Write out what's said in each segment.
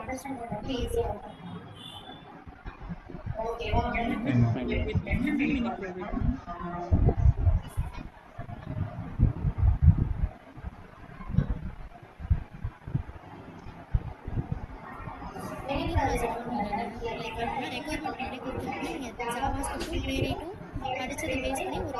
Understand பண்ணுறது ஈஸியாக இருக்கும். ஓகேவா? படிச்சதை பேஸ் பண்ணி ஒரு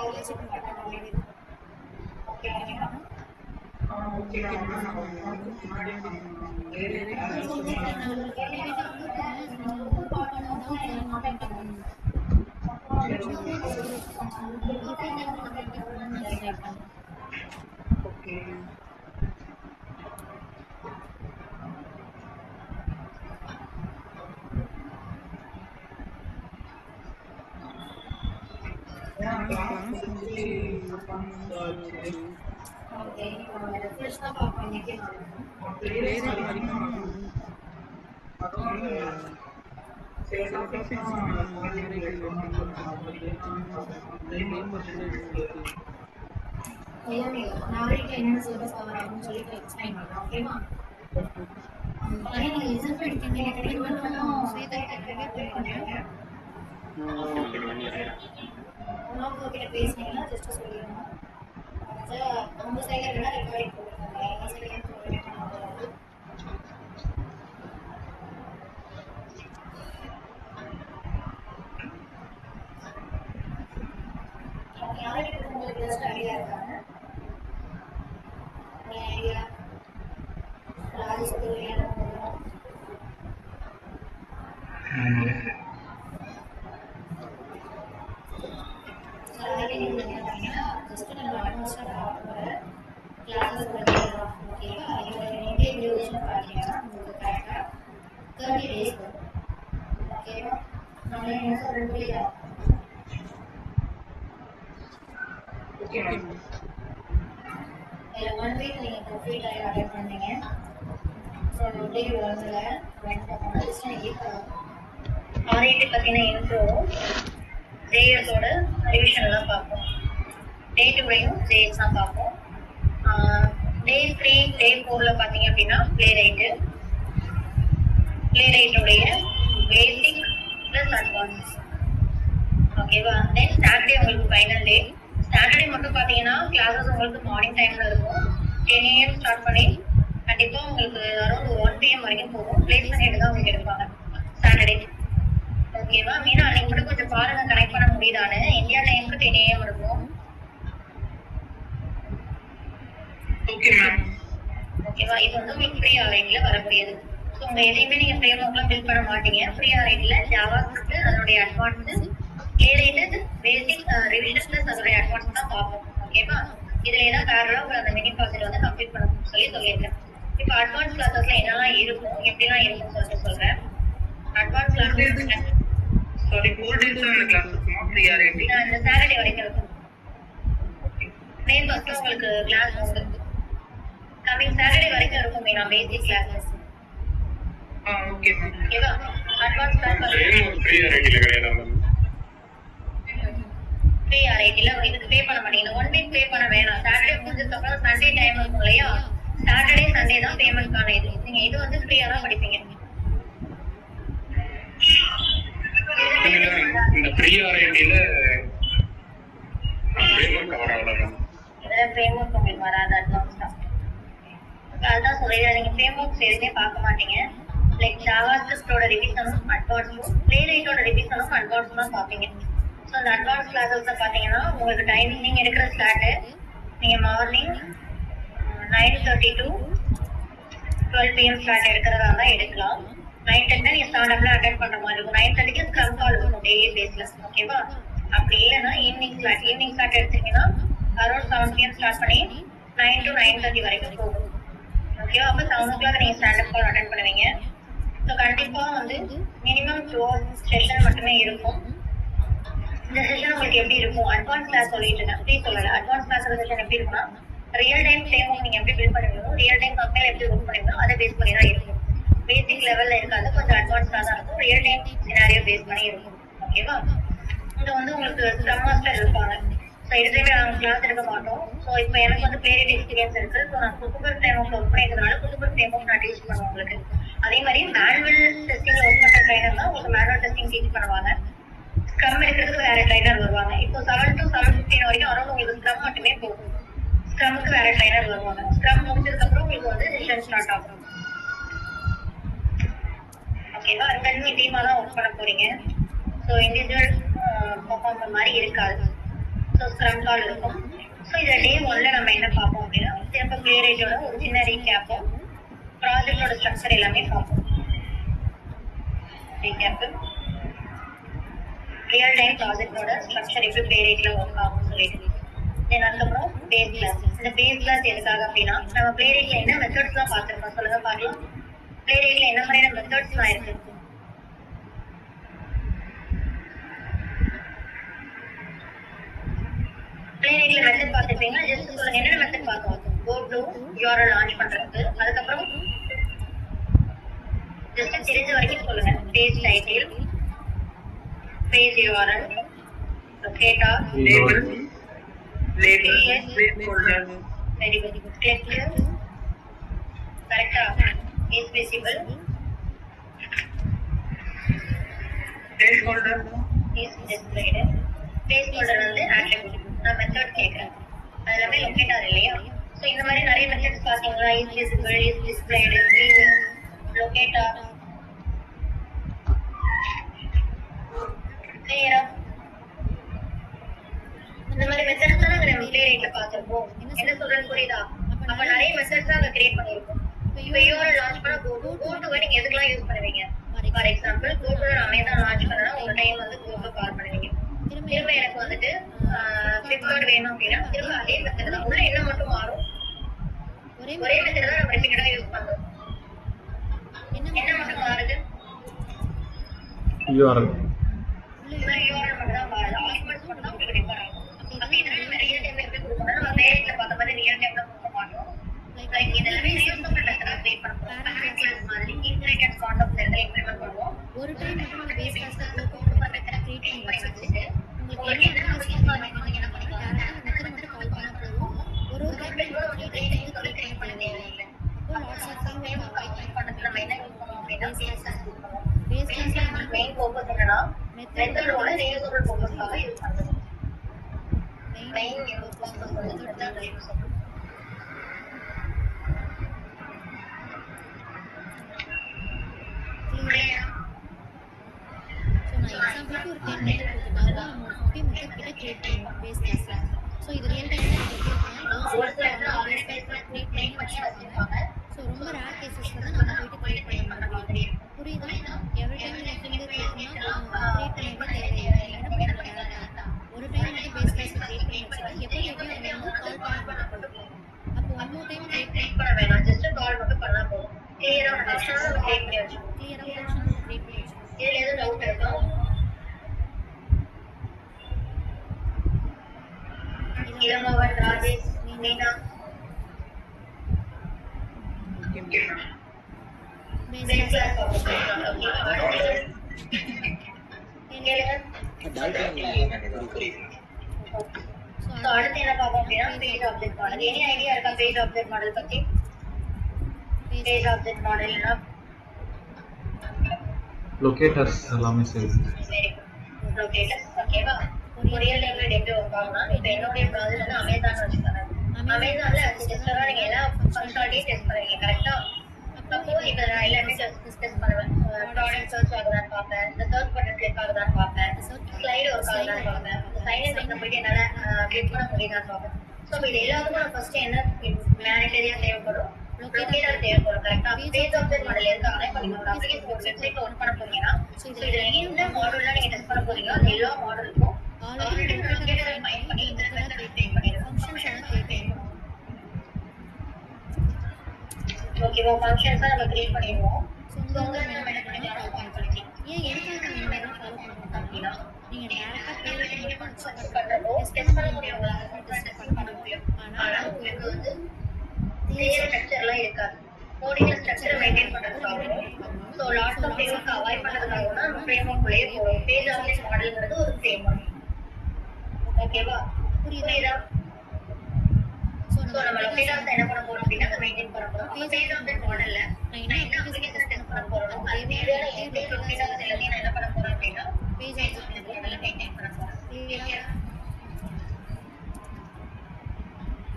ப்ராஜெக்ட் மட்டும் பண்ண வேண்டியது. நாளைக்கு என்ன சிலபஸ் கவர் ஆகும்னு சொல்லிட்டு எக்ஸ்பிளைன் பண்ணலாம். ஓகேவா? நீங்க ரிசல்ட் எடுத்தீங்க உங்க கிட்ட பேசுனீங்கன்னா ஜஸ்ட் சொல்லிடுங்க. உங்க சைட்ல வேணா ரெக்கார்டிங் போட்டுருக்காங்க. எங்க சைட்ல யாருக்கு உங்களுக்கு ஜஸ்ட் ஐடியா இருக்காங்க? ஐடியா ஜஸ்ட் நம்ம அட்வான்ஸ்டாக பார்க்குற கிளாஸஸ் ஓகேவா? இதோட இந்திய டியூரேஷன் பார்த்தீங்கன்னா உங்களுக்கு கரெக்டாக 30 days வரும். ஓகேவா? நம்ம என்ன சொல்கிறது புரியுதா? இதில் 1 week நீங்கள் கம்ப்ளீட்டாக அட்டெண்ட் பண்ணீங்க. ஸோ டே 1ல் ஆர்ஐடி பற்றின இன்ட்ரோ ஜேஎஸோட ரிவிஷன்லாம் பார்ப்போம். டே 2லையும் ஜேஎஸ் தான் பார்ப்போம். டே 3 டே 4ல் பார்த்தீங்க அப்படின்னா ப்ளே ரைட்டுடைய பேசிக் ப்ளஸ் அட்வான்ஸ். ஓகேவா? தென் சாட்டர்டே உங்களுக்கு ஃபைனல் டே. சாட்டர்டே மட்டும் பார்த்தீங்கன்னா கிளாஸஸ் உங்களுக்கு மார்னிங் டைமில் இருக்கும். 10 AM ஸ்டார்ட் பண்ணி கண்டிப்பாக உங்களுக்கு அரௌண்ட் 1 PM வரைக்கும் போகும். பிளேஸ்மெண்ட் தான் உங்களுக்கு எடுப்பாங்க சாட்டர்டே. ஓகேவா? மீனா அன்னைக்கு மட்டும் கொஞ்சம் பாருங்க கனெக்ட் பண்ண முடியுதான்னு. இந்தியா டைமுக்கு 10 AM இருக்கும். ஓகேவா? இது வந்து உங்களுக்கு ஃப்ரீ ஆர்ஐடியில் வரக்கூடியது. ஸோ உங்கள் எதையுமே நீங்கள் ஃப்ரேம் ஒர்க்லாம் பில்ட் பண்ண மாட்டீங்க. ஃப்ரீ ஆர்ஐடியில் ஜாவா ஸ்கிரிப்ட் அதனுடைய அட்வான்ஸு ஏரைட்டட் பேசிக் ரிவிஷன் ப்ளஸ் அதனுடைய அட்வான்ஸ் தான் பார்ப்போம். ஓகேவா? இதில் ஏதாவது பேரலாக உங்களை அந்த மினி ப்ராஜெக்ட் வந்து கம்ப்ளீட் பண்ணணும்னு சொல்லியிருக்கேன். இப்போ அட்வான்ஸ் கிளாஸஸ்ல என்னெல்லாம் இருக்கும், எப்படிலாம் இருக்கும்னு சொல்லிட்டு சொல்கிறேன். அட்வான்ஸ் கிளாஸஸ் இந்த சாட்டர்டே வரைக்கும் இருக்கும். மே ஃபர்ஸ்ட் உங்களுக்கு கிளாஸ் உண்டு. கமிங் சாட்டர்டே வரைக்கும் இருக்கும் மீனா பேசிக் கிளாஸஸ். ஓகேவா? அட்வான்ஸ் கிளாஸ் ஃப்ரீ ஆர்ஐடியில் இதுக்கு பே பண்ண மாட்டீங்க. 1 week பே பண்ண வேணாம். சாட்டர்டே முடிஞ்சதுக்கப்புறம் சண்டே டைம் இருக்கும் இல்லையா? சாட்டர்டே சண்டே தான் பேமெண்ட்கான இது. நீங்கள் இது வந்து ஃப்ரீயாக தான் படிப்பீங்க. இந்த ஃப்ரீ ஆர்ஐடியில் ஃப்ரேம்வொர்க் உங்களுக்கு வராது. அட்வான்ஸ் தான். அதுதான் சொல்லிடுறேன். நீங்கள் ஃப்ரேம்வொர்க்ஸ் எதுவுமே பார்க்க மாட்டீங்க. லைக் ஜாவா ஸ்கிரிப்டோட ரிவிஷனும் அட்வான்ஸும் ப்ளே ரைட்டோட ரிவிஷனும் அட்வான்ஸும் தான் பார்ப்பீங்க. ஸோ அந்த அட்வான்ஸ் கிளாஸஸ் பார்த்தீங்கன்னா உங்களுக்கு டைமிங் நீங்கள் எடுக்கிற ஸ்லாட்டு நீங்கள் மார்னிங் 9:30 to 12 PM ஸ்லாட் எடுக்கிறதா தான் எடுக்கலாம். 9:10 நீங்கள் ஸ்டார்ட்அப்ல அட்டென்ட் பண்ணுற மாதிரி இருக்கும். 9:30க்கு ஸ்க்ரம் கால் இருக்கும் டெய்லி பேஸில். ஓகேவா? அப்படி இல்லைன்னா ஈவினிங் ஸ்லாட் எடுத்தீங்கன்னா அரௌண்ட் 7 PM ஸ்டார்ட் பண்ணி 9 to 9:30 வரைக்கும் போகும். ஓகேவா? அப்போ 7 o'clock நீங்கள் ஸ்டாண்டப் கால் அட்டென்ட் பண்ணுவீங்க. ஸோ கண்டிப்பாக வந்து மினிமம் 2 செஷன் மட்டுமே இருக்கும். இந்த செஷன் உங்களுக்கு எப்படி இருக்கும்? அட்வான்ஸ் கிளாஸ் சொல்லிட்டு இருக்கேன், ஃப்ரீ சொல்லலை. அட்வான்ஸ் கிளாஸ் செஷன் எப்படி இருக்குன்னா ரியல் டைம் ஃப்ரேம்வொர்க் நீங்கள் எப்படி பில்ட் பண்ணுவீங்களோ, ரியல் டைம் கம்பெனியில் எப்படி ஒர்க் பண்ணுவீங்களோ அதை பேஸ் பண்ணி தான் இருக்கும். பேசிக் லெவலில் இருக்காது, கொஞ்சம் அட்வான்ஸ்டாக தான் இருக்கும். ரியல் டைம் சினாரியோ பேஸ் பண்ணி இருக்கும். ஓகேவா? இங்கே வந்து உங்களுக்கு ஸ்க்ரம் மாஸ்டர் இருப்பாங்க. ஸோ இதுலேயுமே நாங்கள் கிளாஸ் எடுக்க மாட்டோம். ஸோ இப்போ எனக்கு வந்து பேரிட் எக்ஸ்பீரியன்ஸ் இருக்குது. ஸோ நான் குக்குபர் ஃப்ரேம்வொர்க் ஒர்க் பண்ணிக்கிறதுனால குக்குபர் ஃப்ரேம்வொர்க் நான் டீச் பண்ணுவேன் உங்களுக்கு. அதே மாதிரி மேனுவல் டெஸ்டிங் ஒர்க் பண்ற ட்ரைனர் தான் உங்களுக்கு மேனுவல் டெஸ்டிங் டீச் பண்ணுவாங்க. ஸ்க்ரம் எடுக்கிறதுக்கு வேற ட்ரைனர் வருவாங்க. இப்போ 7 to 7:15 வரைக்கும் அரௌண்ட் உங்களுக்கு ஸ்க்ரம் மட்டுமே போகும். ஸ்க்ரமுக்கு வேற ட்ரைனர் வருவாங்க. ஸ்க்ரம் முடிச்சதுக்கு அப்புறம் உங்களுக்கு வந்து செஷன் ஸ்டார்ட் ஆகும். ஓகேவா? ரெண்டு டீமா தான் ஒர்க் பண்ண போறீங்க. ஸோ இண்டிவிஜுவல் பர்ஃபார்மர் மாதிரி இருக்காது. ஸோ ஸ்க்ரம் கால் இருக்கும். ஸோ இதில் டே 1ல நம்ம என்ன பார்ப்போம் அப்படின்னா திரும்ப பிளேரேஜோட ஒரு சின்ன ரீகேப்பும் ப்ராஜெக்டோட ஸ்ட்ரக்சர் எல்லாமே பார்ப்போம். ரீகேப்பு ரியல் டைம் ப்ராஜெக்டோட ஸ்ட்ரக்சர் எப்படி பிளேரேட்ல ஒர்க் ஆகும்னு சொல்லிட்டு தென் அதுக்கப்புறம் பேஸ் கிளாஸ். இந்த பேஸ் கிளாஸ் எதுக்காக அப்படின்னா நம்ம பிளேரேட்ல என்ன மெத்தட்ஸ் தான் பார்த்துருக்கோம் சொல்லுங்க பார்க்கலாம். பிளேரேட்ல என்ன மாதிரியான மெத்தட்ஸ்லாம் இருக்கு? பிளேரேட்ல மெத்தட் பார்த்துருப்பீங்க. ஜஸ்ட் சொல்லுங்க என்னென்ன மெத்தட் பார்த்தோம். கோ டு யூஆர்எல் லான்ச் பண்றதுக்கு, அதுக்கப்புறம் ஜஸ்ட் தெரிஞ்ச வரைக்கும் சொல்லுங்க. Page title, page URL, locator, label, placeholder, very good. Click here. Correct. Is visible. Placeholder is displayed. Placeholder வந்து attribute. நான் மெத்தட் கேக்குறேன். அதெல்லாமே லொகேட்டர் இல்லையா? ஸோ இந்த மாதிரி நிறைய மெத்தட்ஸ் பார்த்தீங்களா? Is visible, is displayed, locator, கிளியரா? இந்த மாதிரி மெத்தட்ஸ் தான் நம்ம பிளேரேட்ல பார்த்திருப்போம். என்ன சொல்றேன்னு புரியுதா? அப்ப நிறைய மெத்தட்ஸ் தான் கிரியேட் பண்ணிருக்கோம். இப்போ யூஆர்எல் லான்ச் பண்ண கோடு நீங்க எதுக்கெல்லாம் யூஸ் பண்ணுவீங்க? For example code Amazon launch பண்ணா ஒரு டைம் வந்து கோடு கால் பண்ணுவீங்க. திரும்ப எனக்கு வந்துட்டு ஃபிளிப்கார்ட் வேணும் அப்படின்னா திரும்ப அதே மெத்தட் தான். உள்ள என்ன மட்டும் மாறும்? ஒரே மெத்தட் தான் நம்ம ரிப்பீட்டடா யூஸ் பண்றோம். என்ன மட்டும் மாறுது? யூஆர்எல் மட்டும் தான் மாறுது. ஆர்குமெண்ட்ஸ் மட்டும் தான் உங்களுக்கு டிஃபர் ஆகும். அப்ப இதெல்லாம் நம்ம ரியல் டைம்ல எப்படி கொடுக்கணும்? நம்ம பிளேரேட்ல பார்த்த மாதிரி ரியல் டைம்ல கொடுக்க மாட்டோம். லைக் இதெல்லாமே ரியூசபிள் மெத்தடா கிரியேட் பண்ணுவோம். பேரண்ட் கிளாஸ் மாதிரி இன்ஹெரிட்டன்ஸ் கான்செப்ட்ல இருந்து இம்ப்ளிமெண்ட் பண்ணுவோம். ஒரு டைம் மட்டும் நம்ம பேஸ் கிளாஸ்ல கொடுக்க மெத்தடா கிரியேட் பண்ணி வச்சிட்டு உங்களுக்கு என்ன அவசியமா வேணும் என்ன பண்ணிக்கலாம். மெத்தட் மட்டும் கால் பண்ணா போதும். ஒரு டைம் ஒரு ட்ரெயினிங் சொல்லி கிரியேட் பண்ண தேவையில்லை. அப்போ லாட்ஸ் ஆஃப் டைம் அவாய்ட் பண்றதுக்கு நம்ம என்ன யூஸ் பண்ணுவோம் அப்படின்னா பேஸ் கிளாஸ் யூஸ் பண்ணுவோம். பேஸ் கிளாஸ்ல மெயின் ஃபோக்கஸ் என்னன்னா மெத்தடோட ரியூசபிள் ஃபோக்கஸ்க்காக யூஸ் பண்றது. மெயின் ஃபோக்கஸ் வந்து மெத்தட் ரியூசபிள். எக்ஸாம்பிளுக்கு ஒரு 10 மெத்தட் கொடுத்துருக்காங்க. நம்ம 50 மெத்தட் கிட்ட கிரியேட் பண்ணுவோம் பேஸ் கிளாஸ்ல. ஸோ இது ரியல் டைம்ல ஆல்ரெடி பேஸ் கிளாஸ் கிரியேட் பண்ணி வச்சிருப்பாங்க. ஸோ ரொம்ப ரேர் கேசஸ்ல தான் நம்ம போயிட்டு கிரியேட் பண்ண மாதிரி புரியுதா? எவ்ரி டைம் நீங்க ஃபிங்கர் கிரியேட் பண்ணவே தேவையில்லை. என்ன பண்ணுறீங்க? ஒரு டைம் வந்து பேஸ் கிளாஸ் கிரியேட் பண்ணி வச்சுட்டு எப்போ கால் பண்ண அப்போ ஒன் மோர் டைம் கிரியேட் பண்ண வேணாம். ஜஸ்ட் கால் மட்டும் பண்ணா போதும். கிளியரா ஃபங்க்ஷனல் கிரியேட் பண்ணி வச்சுக்கோங்க. கிளியரா ஃபங்க்ஷனல் கிரியேட் பண்ணி வச்சுக்கோங்க. இதுல எதுவும் டவுட் இருக்கா? இளமவன், ராஜேஷ், மீனா பேஸ் கிளாஸ் அடுத்து என்ன பார்ப்போம் அப்படின்னா page object model. Any idea இருக்கா பேஜ் ஆப்ஜெக்ட் மாடல் பத்தி? பேஜ் ஆப்ஜெக்ட் மாடல்னா லொகேட்டர்ஸ் எல்லாமே சரி. Very good. லொகேட்டர்ஸ் ஓகேவா? ஒரு ரியல் டைம்ல எப்படி ஒர்க் ஆகும்னா இப்போ என்னுடைய ப்ராஜெக்ட் வந்து அமேசான் வச்சுக்கோங்க. அமேசான்ல டெஸ்டரா நீங்க எல்லா ஃபங்க்ஷனாலிட்டியும் டெஸ்ட் பண்ணுவீங்க. கரெக்டா? அப்போ இப்போ நான் எல்லாமே டெஸ்ட் பண்ணுவேன். ப்ராடக்ட் சர்ச் ஆகுதான்னு பார்ப்பேன், இந்த சர்ச் பட்டன் கிளிக் ஆகுதான்னு பார்ப்பேன், ஸ்லைடு ஒர்க் ஆகுதான்னு பார்ப்பேன், சைன் இன் போயிட்டு என்னால கிளிக் பண்ண முடியுதான்னு பார்ப்பேன். ஸோ இது எல்லாத்துக்கும் நான் ஃபர்ஸ்ட் என்ன மேனிட்டரியா தேவைப்படும்? லொகேட்டர் தேவைப்படும். கரெக்டா? பேஜ் ஆப்ஜெக்ட் மாடல் இருக்காங்க. இப்போ நீங்க ஒரு அப்ளிகேஷன் ஒரு வெப்சைட்ல ஒர்க் பண்ண போறீங்கன்னா இதுல எந்த மாடல்ல நீங்க டெஸ்ட் பண்ண போறீங்களோ அது எல்லா மாடலுக்கும் ஆல்ரெடி லொகேட்டரை ஃபைண்ட் பண்ணி இந்த மெத்தட் கிரியேட் பண்ணிடுங்க. ஃபங்க்ஷன்ஸ் எல்லாம் கிரியேட் பண்ணிடுவோம். ஓகேவா? ஃபங்க்ஷன்ஸ் நம்ம கிரியேட் பண்ணிடுவோம். ஸோ உங்க நம்ம என்ன பண்ணிக்கலாம்? கால் பண்ணிக்கலாம். ஏன் எதுக்காக நீங்க என்ன ஃபாலோ பண்ணுறோம் அப்படின்னா நீங்க டேரக்டா பிளேரேட் மட்டும் சர்ச் பண்றப்போ டெஸ்ட் பண்ண முடியும். உங்களால டெஸ்ட் பண்ண முடியும். ஆனா உங்களுக்கு வந்து கிளியர் ஸ்ட்ரக்சர்லாம் இருக்காது. கோடிங்ல ஸ்ட்ரக்சர் மெயின்டைன் பண்றதுக்காகவும் so lots of framework avoid பண்றதுக்காகவும் தான் நம்ம ஃப்ரேம்வொர்க்குள்ளேயே போவோம். பேஜ் ஆப்ஜெக்ட் மாடல்ங்கிறது ஒரு ஃப்ரேம்வொர்க். ஓகேவா? புரியுதா? ஸோ சோ நம்ம லொகேட்டர்ஸ் என்ன பண்ண போறோம் அப்படின்னா அதை மெயின்டைன் பண்ண போறோம். பேஜ் ஆப்ஜெக்ட் மாடல்ல நான் என்ன அப்ளிகேஷன் டெஸ்ட் பண்ண போறோம், அது தேவையான என்டையர் லொகேட்டர்ஸ் எல்லாத்தையும் நான் என்ன பண்ண போறேன் அப்படின்னா பேஜ் ஆப்ஜெக்ட் மாடல்ல மெயின்டைன் பண்ண போறோம். கிளியரா?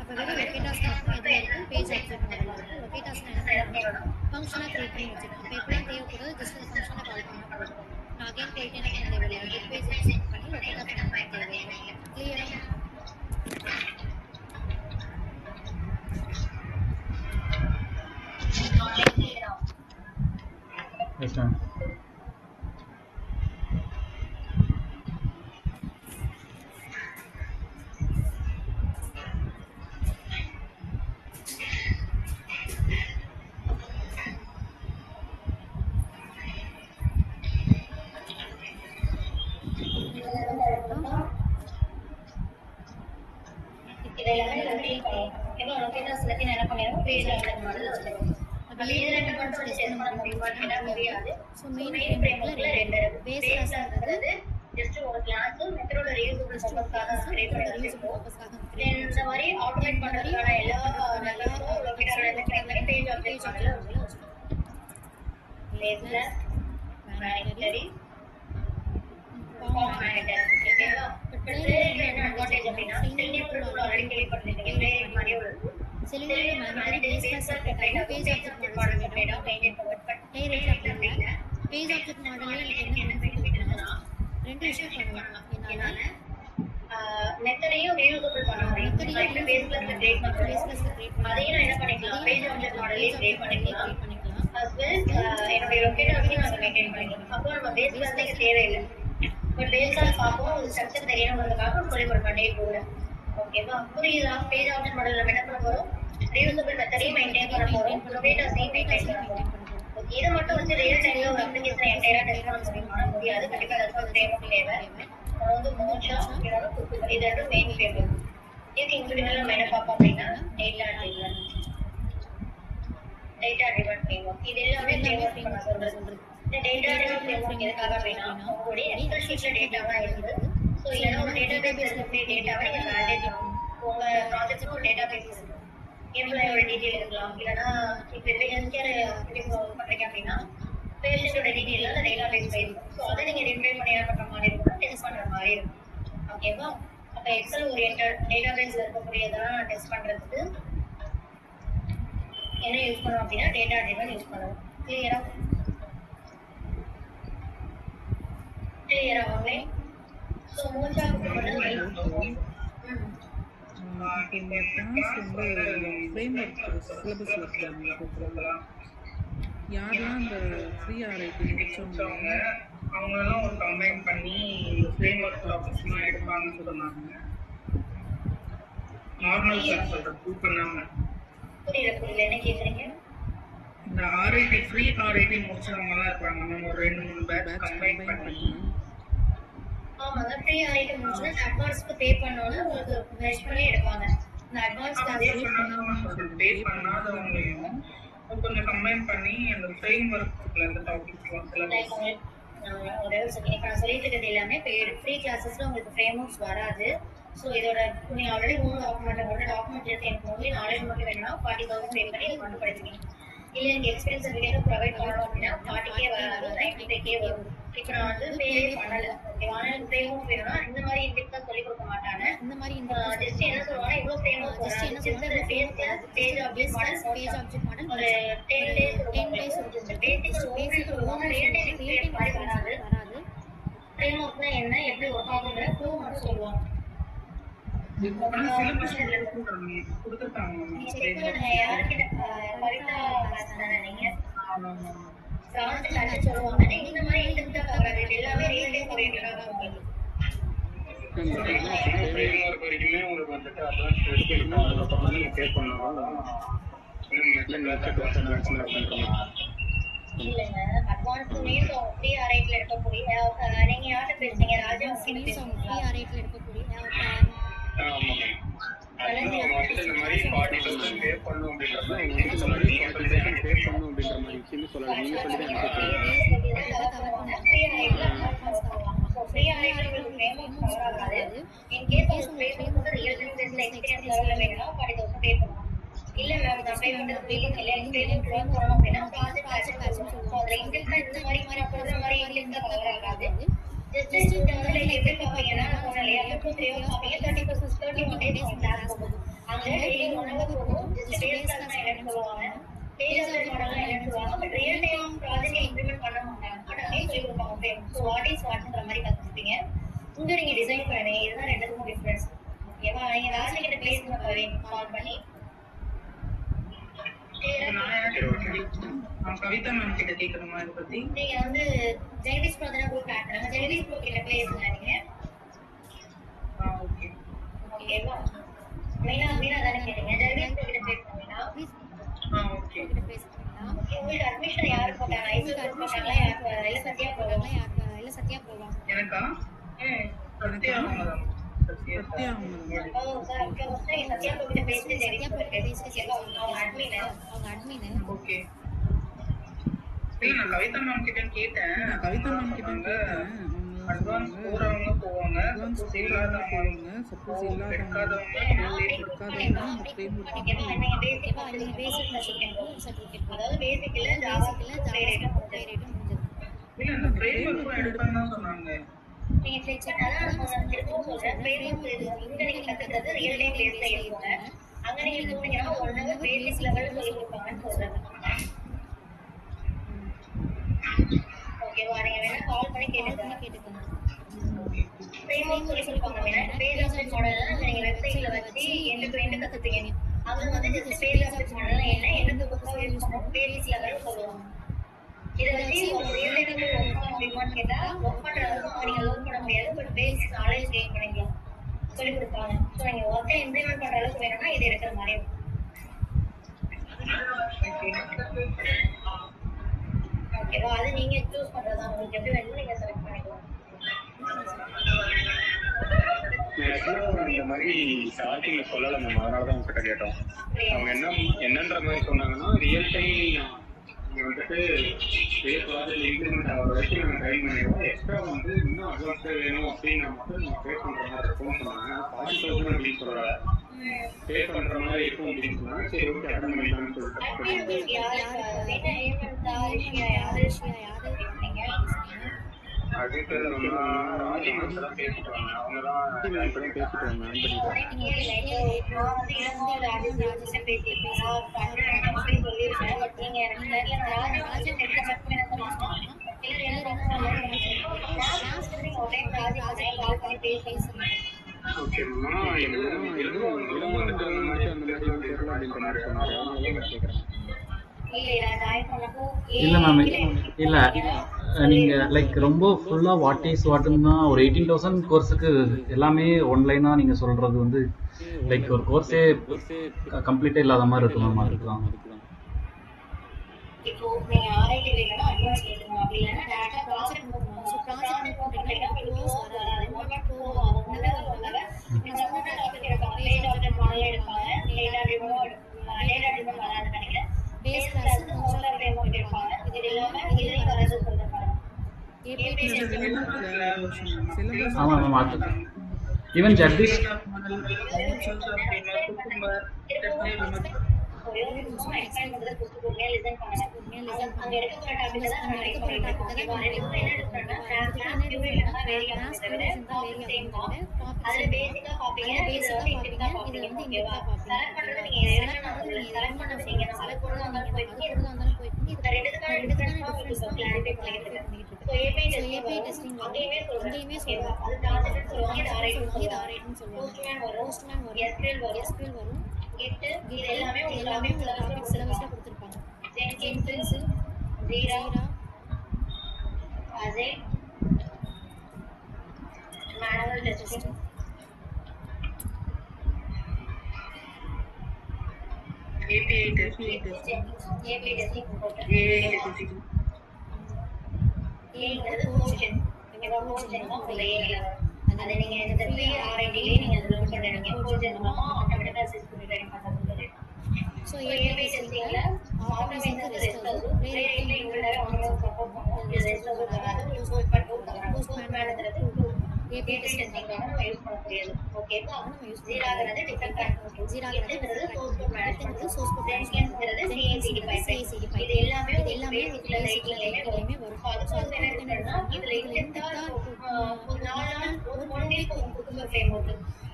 அப்ப வெறும் லொகேட்டர்ஸ் மட்டும் எதுல இருக்கு? பேஜ் ஆப்ஜெக்ட் மாடல்ல இருக்கு. லொகேட்டர்ஸ் என்ன பண்ணணும்? ஃபங்க்ஷனா கிரியேட் பண்ணி வச்சிருக்கோம். இப்போ எப்பலாம் தேவைப்படுது ஜஸ்ட் அந்த ஃபங்க்ஷனை கால் பண்ணா போதும். நான் அகைன் போயிட்டு என்ன பண்ண தேவையில்லை, கெட் பேஜ் செட் பண்ணி லொகேட்டர்ஸ் என்ன பண்ண தேவையில்லை. கிளியரா? Yes, ma'am. இதெல்லாம் லொகேட் பண்ணலாம். ஓகேவா? லொகேட்டர்ஸ் எல்லாத்தையும் என்ன பண்ணிடுறோம்? பேஜ் ஆப்ஜெக்ட் மாடல்ல வச்சிருக்கோம். அப்ப இதுல என்ன பண்றோம்? செட் பண்ண முடியுமான்னு கேட்டா முடியாது. சோ மெயின் ஃப்ரேம்வொர்க்ல ரெண்டு இருக்கு. பேஸ் கிளாஸ்ங்கிறது ஜஸ்ட் ஒரு கிளாஸ் மெத்தடோட ரீயூசபிள் பர்பஸ்க்காக கிரியேட் பண்ணி வச்சிருக்கோம். தென் இந்த மாதிரி ஆட்டோமேட் பண்றதுக்கான எல்லா மெத்தட்ஸும் லொகேட்டரோட இந்த கிரியேட் பண்ணி பேஜ் ஆப்ஜெக்ட் மாடல்ல வச்சிருக்கோம். Base class mandatory form mandatory. ஓகேவா? பட் இதுல என்ன அட்வான்டேஜ் அப்படின்னா செல்லிங் டூல் ஆல்ரெடி கிரியேட் பண்ணிருக்கீங்க. பிளே மாதிரி ஒரு selling mandatory base class setup page object model data maintain பண்ணுவோம். பட் பிளே ரேட் அப்படின்னா பேஜ் ஆப்ஜெக்ட் மாடல்ல எனக்கு என்ன பெனிஃபிட் இருக்குன்னா ரெண்டு விஷயம் பண்ணலாம். என்னால மெத்தடையும் ரீயூசபிள் பண்ண முடியும். லைக் பேஸ் கிளாஸ் கிரியேட் பண்ற பேஸ் கிளாஸ் கிரியேட் பண்ண அதையும் நான் என்ன பண்ணிக்கலாம், பேஜ் ஆப்ஜெக்ட் மாடல்லே கிரியேட் பண்ணிக்கலாம். as well என்னோட லொகேட்டர்ஸையும் நான் மெயின்டைன் பண்ணிக்கலாம். அப்போ நம்ம பேஸ் கிளாஸ்க்கு தேவையில்லை. பட் பேஸ் கிளாஸ் பார்ப்போம், ஒரு ஸ்ட்ரக்சர் தெரியணுங்கிறதுக்காக சொல்லி கொடுப்பேன் போல. ஓகேவா? புரியுதா? பேஜ் ஆப்ஜெக்ட் மாடல் நம்ம என்ன பண்ண போறோம்? ரீயூசபிள் மெத்தடையும் மெயின்டைன் பண்ண போறோம், லொகேட்டர்ஸையும் மெயின்டைன் பண்ண போறோம். இதை மட்டும் வச்சு ரியல் டைம்ல ஒரு அப்ளிகேஷன் என்டையரா டெஸ்ட் பண்ண முடியுமா? முடியாது. கண்டிப்பா ரெஸ்பான்ஸ் டைமும் தேவை. அது வந்து மோஷா இது ரெண்டும் மெயின் ஃப்ரேம்வொர்க். இது இன்க்ளூடிங் நம்ம என்ன பார்ப்போம் அப்படின்னா டேட்டா ட்ரிவன் ஃப்ரேம்வொர்க். இது எல்லாமே ஃப்ரேம்வொர்க் பண்ண சொல்றது. இந்த டேட்டா ட்ரிவன் ஃப்ரேம்வொர்க் எதுக்காக அப்படின்னா உங்களுடைய எக்ஸல் ஷீட்ல டேட்டாவா இருக்குது. ஸோ இல்லைன்னா ஒரு டேட்டாபேஸ்ல இருக்கக்கூடிய டேட்டாவை நீங்க ஆட் பண்ணணும். உங்க ப்ராஜெக்ட்க்கு ஒரு டேட்டாபேஸ் இருக்கு, எம்ப்ளாயோட டீடைல் இருக்கலாம். இல்லைன்னா இப்போ ஹெல்த்கேர் பண்றீங்க அப்படின்னா பேஷண்டோட டீடைல் அந்த டேட்டாபேஸ் இருக்கும். ஸோ அதை நீங்க ரிட்ரைவ் பண்ணி என்ன பண்ற மாதிரி இருக்கும், டெஸ்ட் பண்ற மாதிரி இருக்கும். ஓகேவா? அப்போ எக்ஸல் ஓரியன்டட் டேட்டாபேஸ்ல இருக்கக்கூடியதெல்லாம் டெஸ்ட் பண்றதுக்கு என்ன யூஸ் பண்ணுவோம் அப்படின்னா டேட்டா ட்ரிவன் யூஸ் பண்ணுவோம். கிளியரா? கிளியரா? ஓகே. ஸோ மோஸ்ட் ஆஃப் இந்த டாஸ்க் வந்து ஃப்ரேம்வொர்க் சிலபஸ் இருக்காங்க. யாரெல்லாம் அந்த ஃப்ரீ ஆர்ஐடி முடிச்சவங்க அவங்களெல்லாம் ஒரு கம்பைன் பண்ணி ஃப்ரேம்வொர்க் டாபிக்ஸ்லாம் எடுப்பாங்கன்னு சொன்னாங்க. நார்மல் கிளாஸோட ப்ரூவ் பண்ணாங்க. புரியல என்ன கேக்குறீங்க? இந்த ஆர்ஐடி ஃப்ரீ ஆர்ஐடி முடிச்சவங்கலாம் இருப்பாங்க, அவங்க ஒரு 2-3 பேட்ச் கம்பைன் பண்ணி ஆமாங்க ஃப்ரீ ஆர்ஐடி முடிச்சுன்னா அட்வான்ஸ்க்கு பே பண்ணோம்னா உங்களுக்கு மெஷ் பண்ணி எடுப்பாங்க. இந்த அட்வான்ஸ் பே பண்ணாதவங்களையும் கொஞ்சம் கம்பைன் பண்ணி அந்த ஃப்ரேம்வொர்க்ல இந்த டாபிக்ஸ்லாம் சிலபஸ் ஒரே ஒரு செகண்ட். இப்போ நான் சொல்லிட்டு இருக்கிறது எல்லாமே ஃப்ரீ கிளாஸஸ்ல உங்களுக்கு ஃப்ரேம்வொர்க்ஸ் வராது. ஸோ இதோட நீங்கள் ஆல்ரெடி 3 டாக்குமெண்ட் எடுத்து எனக்கு மோஸ்ட்லி நாலேஜ் மட்டும் வேணும்னா 40,000 பே பண்ணி இது மட்டும் படிச்சுக்கீங்க. இல்லை எனக்கு எக்ஸ்பீரியன்ஸ் சர்டிஃபிகேட் ப்ரொவைட் பண்ணணும் அப்படின்னா 40K வராது, 90K வரும். இப்போ நான் வந்து பேவே பண்ணலை. ஓகேவா? எனக்கு ஃப்ரேம்வொர்க் வேணும்னா இந்த மாதிரி இன்டெக்ஸ் தான் சொல்லிக் கொடுக்க மாட்டாங்க. இந்த மாதிரி ஜஸ்ட் என்ன சொல்லுவாங்கன்னா இவ்வளோ ஃப்ரேம்வொர்க் ஜஸ்ட் என்ன சொல்லுவாங்க பேஜ் ஆப்ஜெக்ட் மாடல் ஒரு 10 days இருக்கும். இந்த பேசிக் சொல்லுவாங்க. ரியல் டைம் எக்ஸ்பீரியன்ஸ் மாதிரி வராது. ஃப்ரேம்வொர்க்னா என்ன, எப்படி ஒர்க் ஆகுங்கிற ப்ளூ மட்டும் சொல்லுவாங்க. கொடுத்துட்டாங்க. யாருக்கிட்ட கவிதா தானே நீங்க லாஸ்ட் கிளாஸ் சொல்லுவாங்க. இந்த மாதிரி இன்டெக்ஸா வராது, எல்லாமே ரியல் டைம் ஓரியன்டடா தான் உங்களுக்கு. ஃப்ரேம்வொர்க் வரைக்குமே உங்களுக்கு வந்துட்டு அட்வான்ஸ் எடுத்துக்கிட்டு அதுக்கப்புறம் நீங்க பே பண்ணணும். இல்லைங்க அட்வான்ஸ் மீன்ஸ் ஃப்ரீ ஆர்ஐடில இருக்கக்கூடிய நீங்க யார்கிட்ட பேசுறீங்க? ராஜா மீன்ஸ் ஃப்ரீ ஆர்ஐடில இருக்கக்கூடிய இந்த மாதிரி 40,000 பே பண்ணணும் அப்படின்ற மாதிரி ஃப்ரீ ஆர்ஐடில அட்வான்ஸ் தருவாங்க. ஸோ ஃப்ரீ ஆர்ஐடி உங்களுக்கு ஃப்ரேம்வொர்க் கவர் ஆகாது. இன்கேஸ் உங்களுக்கு ஃப்ரேம்வொர்க் வந்து ரியல் டைம் பேஸ்ல எக்ஸ்பீரியன்ஸ் லெவலில் வேணும்னா 40,000 பே பண்ணலாம். இல்லை மேம் நான் பே பண்ணுறது ஃபீலிங் இல்லை, எனக்கு ஃப்ரேம்வொர்க் ஒர்க் பண்ணணும் அப்படின்னா ப்ராஜெக்ட் பேட்ச்னு சொல்லுவோம். ஸோ அதில் இங்கிலீஷ் இந்த மாதிரி நான் சொல்கிற மாதிரி இங்கிலீஷ் தான் கவர் ஆகாது. ஜஸ்ட் இந்த வந்து லைக் எப்படி பார்ப்பீங்கன்னா நான் சொன்னேன் இல்லையா 2 to 3 hours பார்ப்பீங்க, 31 days கிளாஸ் போகும். அங்கே டெய்லி 1 hour போகும். ஜஸ்ட் பேஸ் கிளாஸ்னா என்னன்னு சொல்லுவாங்க, பேஜ் அப்டேட் மாடல்லாம் என்னன்னு சொல்லுவாங்க. But real time project implement பண்ண மாட்டாங்க. பட் அங்கேயும் சொல்லி கொடுப்பாங்க ஃப்ரேம். ஸோ வாட் இஸ் வாட்ன்ற மாதிரி கற்றுப்பீங்க. இங்கே நீங்கள் டிசைன் பண்ணுவீங்க. இதுதான் ரெண்டுக்கும் டிஃப்ரென்ஸ். ஓகேவா? நீங்கள் லாஸ்ட் கிட்ட பேஸ் கால் பண்ணி கவிதா மேம் கிட்ட கேட்கணுமா இதை பத்தி? நீங்க வந்து ஜெகதீஷ் பிரதனா குரூப் ஆட் பண்ணுங்க. ஜெகதீஷ் குரூப் கிட்ட பேசுங்க நீங்க. ஓகே ஓகேவா? மீனா தானே கேட்டீங்க. ஜெகதீஷ் குரூப் கிட்ட பேசுங்க. ஓகே உங்களுக்கு அட்மிஷன் யாரு போட்டாங்க? ஐசி போட்டாங்களா? யாரு இல்ல சத்யா போடுவாங்க? எனக்கா? சத்யா மேம். சத்யா மேம். ஓ சார் சத்யா குரூப் கிட்ட பேசி ஜெகதீஷ் குரூப் பேசுங்க. அவங்க அட்மின். ஓகே. இல்ல நான் கவிதா மேம் கிட்ட கேட்டேன். அட்வான்ஸ் போறவங்க போவாங்க, சப்போஸ் இல்லாதவங்க எடுக்காதவங்க அதாவது பேசிக் இல்ல ஜாவா இல்ல இந்த ஃப்ரேம்வொர்க் எடுப்பாங்க தான் சொன்னாங்க. நீங்க செக் பண்ணாதான் நான் திரும்பவும் சொல்றேன். ஃப்ரேம்வொர்க் இங்க நீங்க கத்துக்கிறது ரியல் டைம் பேஸ்ல இருக்குங்க. அங்க நீங்க போனீங்கன்னா 1 hour பேசிக் லெவல் சொல்லி கொடுப்பாங்கன்னு சொல்றேன். ஓகேவா? நீங்க வேணா கால் பண்ணி கேட்டுக்கோங்க. ஃப்ரேம்வொர்க் சொல்லி கொடுப்பாங்க. வேணா பேஜ் அப்டேட் மாடல்னா நீங்க வெப்சைட்ல வச்சு எண்ட் டு எண்ட் கத்துப்பீங்க. அவங்க வந்து ஜஸ்ட் பேஜ் அப்டேட் மாடல்னா என்ன, எந்த புத்தகம் யூஸ் பண்ணணும், பேசிக் லெவல் சொல்லுவாங்க. இதை வச்சு ஒரு ரியல் டைம் ஒர்க் பண்ண முடியுமான்னு கேட்டா ஒர்க் பண்ற அளவுக்கு நீங்க ஒர்க் பண்ண முடியாது. பட் பேசிக் நாலேஜ் கெயின் பண்ணிக்கலாம் சொல்லி கொடுப்பாங்க. ஸோ நீங்க ஒர்க்கை இம்ப்ளிமெண்ட் பண்ற அளவுக்கு வேணும்னா இது எடுக்கிற மாதிரி இருக்கும். ஓகேவா? அது நீங்க சூஸ் பண்றதா, உங்களுக்கு எப்படி வேணுமோ நீங்க செலக்ட் பண்ணிக்கலாம். இந்த மாதிரி ஸ்டார்டிங்ல சொல்லல மேம், அதனாலதான் உங்ககிட்ட கேட்டோம். அவங்க என்னன்ற மாதிரி சொன்னாங்கன்னா ரியல் டைம் நீங்க வந்துட்டு ப்ராஜெக்ட் இம்ப்ளிமெண்ட் ஆகிற வரைக்கும் நாங்கள் ட்ரைன் பண்ணிடுவோம். எக்ஸ்ட்ரா வந்து இன்னும் அட்வான்ஸாக வேணும் அப்படின்னா மட்டும் நம்ம பே பண்ணுற மாதிரி இருக்கும்னு சொன்னாங்க. 40,000 அப்படின்னு சொல்லலை, பே பண்ணுற மாதிரி இருக்கும் அப்படின்னு சொன்னாங்க. சரி ஓகே அட்டன் பண்ணிக்கலாம்னு சொல்லிட்டு அதுக்கு ராஜி மட்டும் தான் பேசிட்டு வாங்க. அவங்க தான் ஜாயின் பண்ணி பேசிட்டு வாங்க. ஓகேம்மா, எதுவும் வந்துட்டு அந்த மாதிரி அப்படின்ற மாதிரி சொன்னாங்க. அதனால கேட்குறேன். இல்லை மேம், இல்லை நீங்கள் லைக் ரொம்ப ஃபுல்லாக வாட் இஸ் வாட்டுன்னா ஒரு 18,000 கோர்ஸுக்கு எல்லாமே ஒன்லைனாக நீங்கள் சொல்கிறது வந்து லைக் ஒரு கோர்ஸே கம்ப்ளீட்டாக இல்லாத மாதிரி இருக்கு மேம். அதுக்கு தான் இப்போ நீங்க ஆர்ஐடி வேணும்னா அட்வான்ஸ் கேட்கணும். அப்படி இல்லைன்னா டேரக்டா ப்ராஜெக்ட் போகணும். ஸோ ப்ராஜெக்ட் போட்டீங்கன்னா க்ளோஸ் வராது. மொமெண்ட் போகும். அது ஒன்றுமே நீங்க சொன்ன டாபிக் எடுப்பாங்க. பேஜ் அப்டேட் மாடல் எடுப்பாங்க. டேட்டா டிபன் வராது நினைக்கிறேன். பேஸ் கிளாஸ் மோஸ்ட்ல ஃப்ரேம்வொர்க் எடுப்பாங்க. இது இல்லாம இதுலயும் வரது சொல்றேன். ஆமாம் மேம். அது ஈவன் ஜெகதீஷ் ஒரே ஒரு நிமிஷம் எக்ஸ்பிளைன் பண்றது புரிஞ்சுக்கோங்க. லிசன் பண்ணுங்க. அங்க எடுக்கிற டாபிக் தான் நான் ட்ரை பண்ணிட்டு இருக்கேன். ரெண்டுக்கும் என்ன டிஃபரெண்ட்னா கிளாஸ் டியூரேஷன் தான் வேரி ஆகும். தவிர டாபிக் சேம் தான். அதுல பேசிக்கா பாப்பீங்க, இது வந்து இன்டெக்ஸா பாப்பீங்க. ஓகேவா? செலக்ட் பண்றது நீங்க என்னன்னா செலக்ட் பண்ண நீங்க செலக்ட் பண்ணா வந்தாலும் போயிட்டு இந்த ரெண்டுக்கான டிஃபரன்ஸ் உங்களுக்கு கிளாரிஃபை பண்ணிட்டு இருக்கேன். சோ ஏபிஐ டெஸ்டிங் அங்கேயுமே சொல்றேன். அது ப்ராஜெக்ட்னு சொல்லுவாங்க. இது ஆர்ஐடின்னு சொல்லுவாங்க. போஸ்ட்மேன் வரும், எஸ்கியூஎல் வரும், கிட் இது எல்லாமே உங்களுக்கு சிலபஸ்ல கொடுத்திருப்பாங்க. ஜென்கின்ஸ், ஜீரா, அசே, மேனுவல் டெஸ்டிங், API டெஸ்டிங் போட்டு ஏங்கிறது கோச்சன். ஓகேவா? கோச்சன் தான் உங்க ஏரியா. அதை நீங்க இந்த ஃப்ரீ ஆர்ஐடிலே நீங்க லோட் பண்ணுவீங்க. கோச்சன் மூலமா ஆட்டோமேட்டிக்கா சிஸ்டம் ரெடி பண்ணுறது. ஸோ ஏபிஐ டெஸ்டிங்ல ஆட்டோமேஷன் ரெஸ்ட் ஆகும். பிளே ரேட்ல இன்க்ளூட் ஆகும். சப்போர்ட் பண்ணுவோம். ரெஸ்ட் ஆகும். போஸ்ட்மேன் ஏபிஐ டெஸ்டிங்காக நம்ம யூஸ் பண்ண முடியாது. ஓகேவா? ஜீராங்கிறது டிஃபரண்ட் கண்ட்ரோல். கிட்ங்கிறது சோர்ஸ் கோட் மேனேஜ்மெண்ட். ஜென்கின்ஸ்ங்கிறது CI/CD பைப்லைன். இது எல்லாமே உங்களுக்கு பேசிக்ல ரைட்டிங்லயுமே வரும். ஸோ அதுக்கு வந்து என்ன டிஃபரெண்ட்னா இதுல இன்டெப்தா ஒரு 4 நாள் ஒரு 1 வீக் ஒரு புதுசு ஃப்ரேம் ஒர்க்.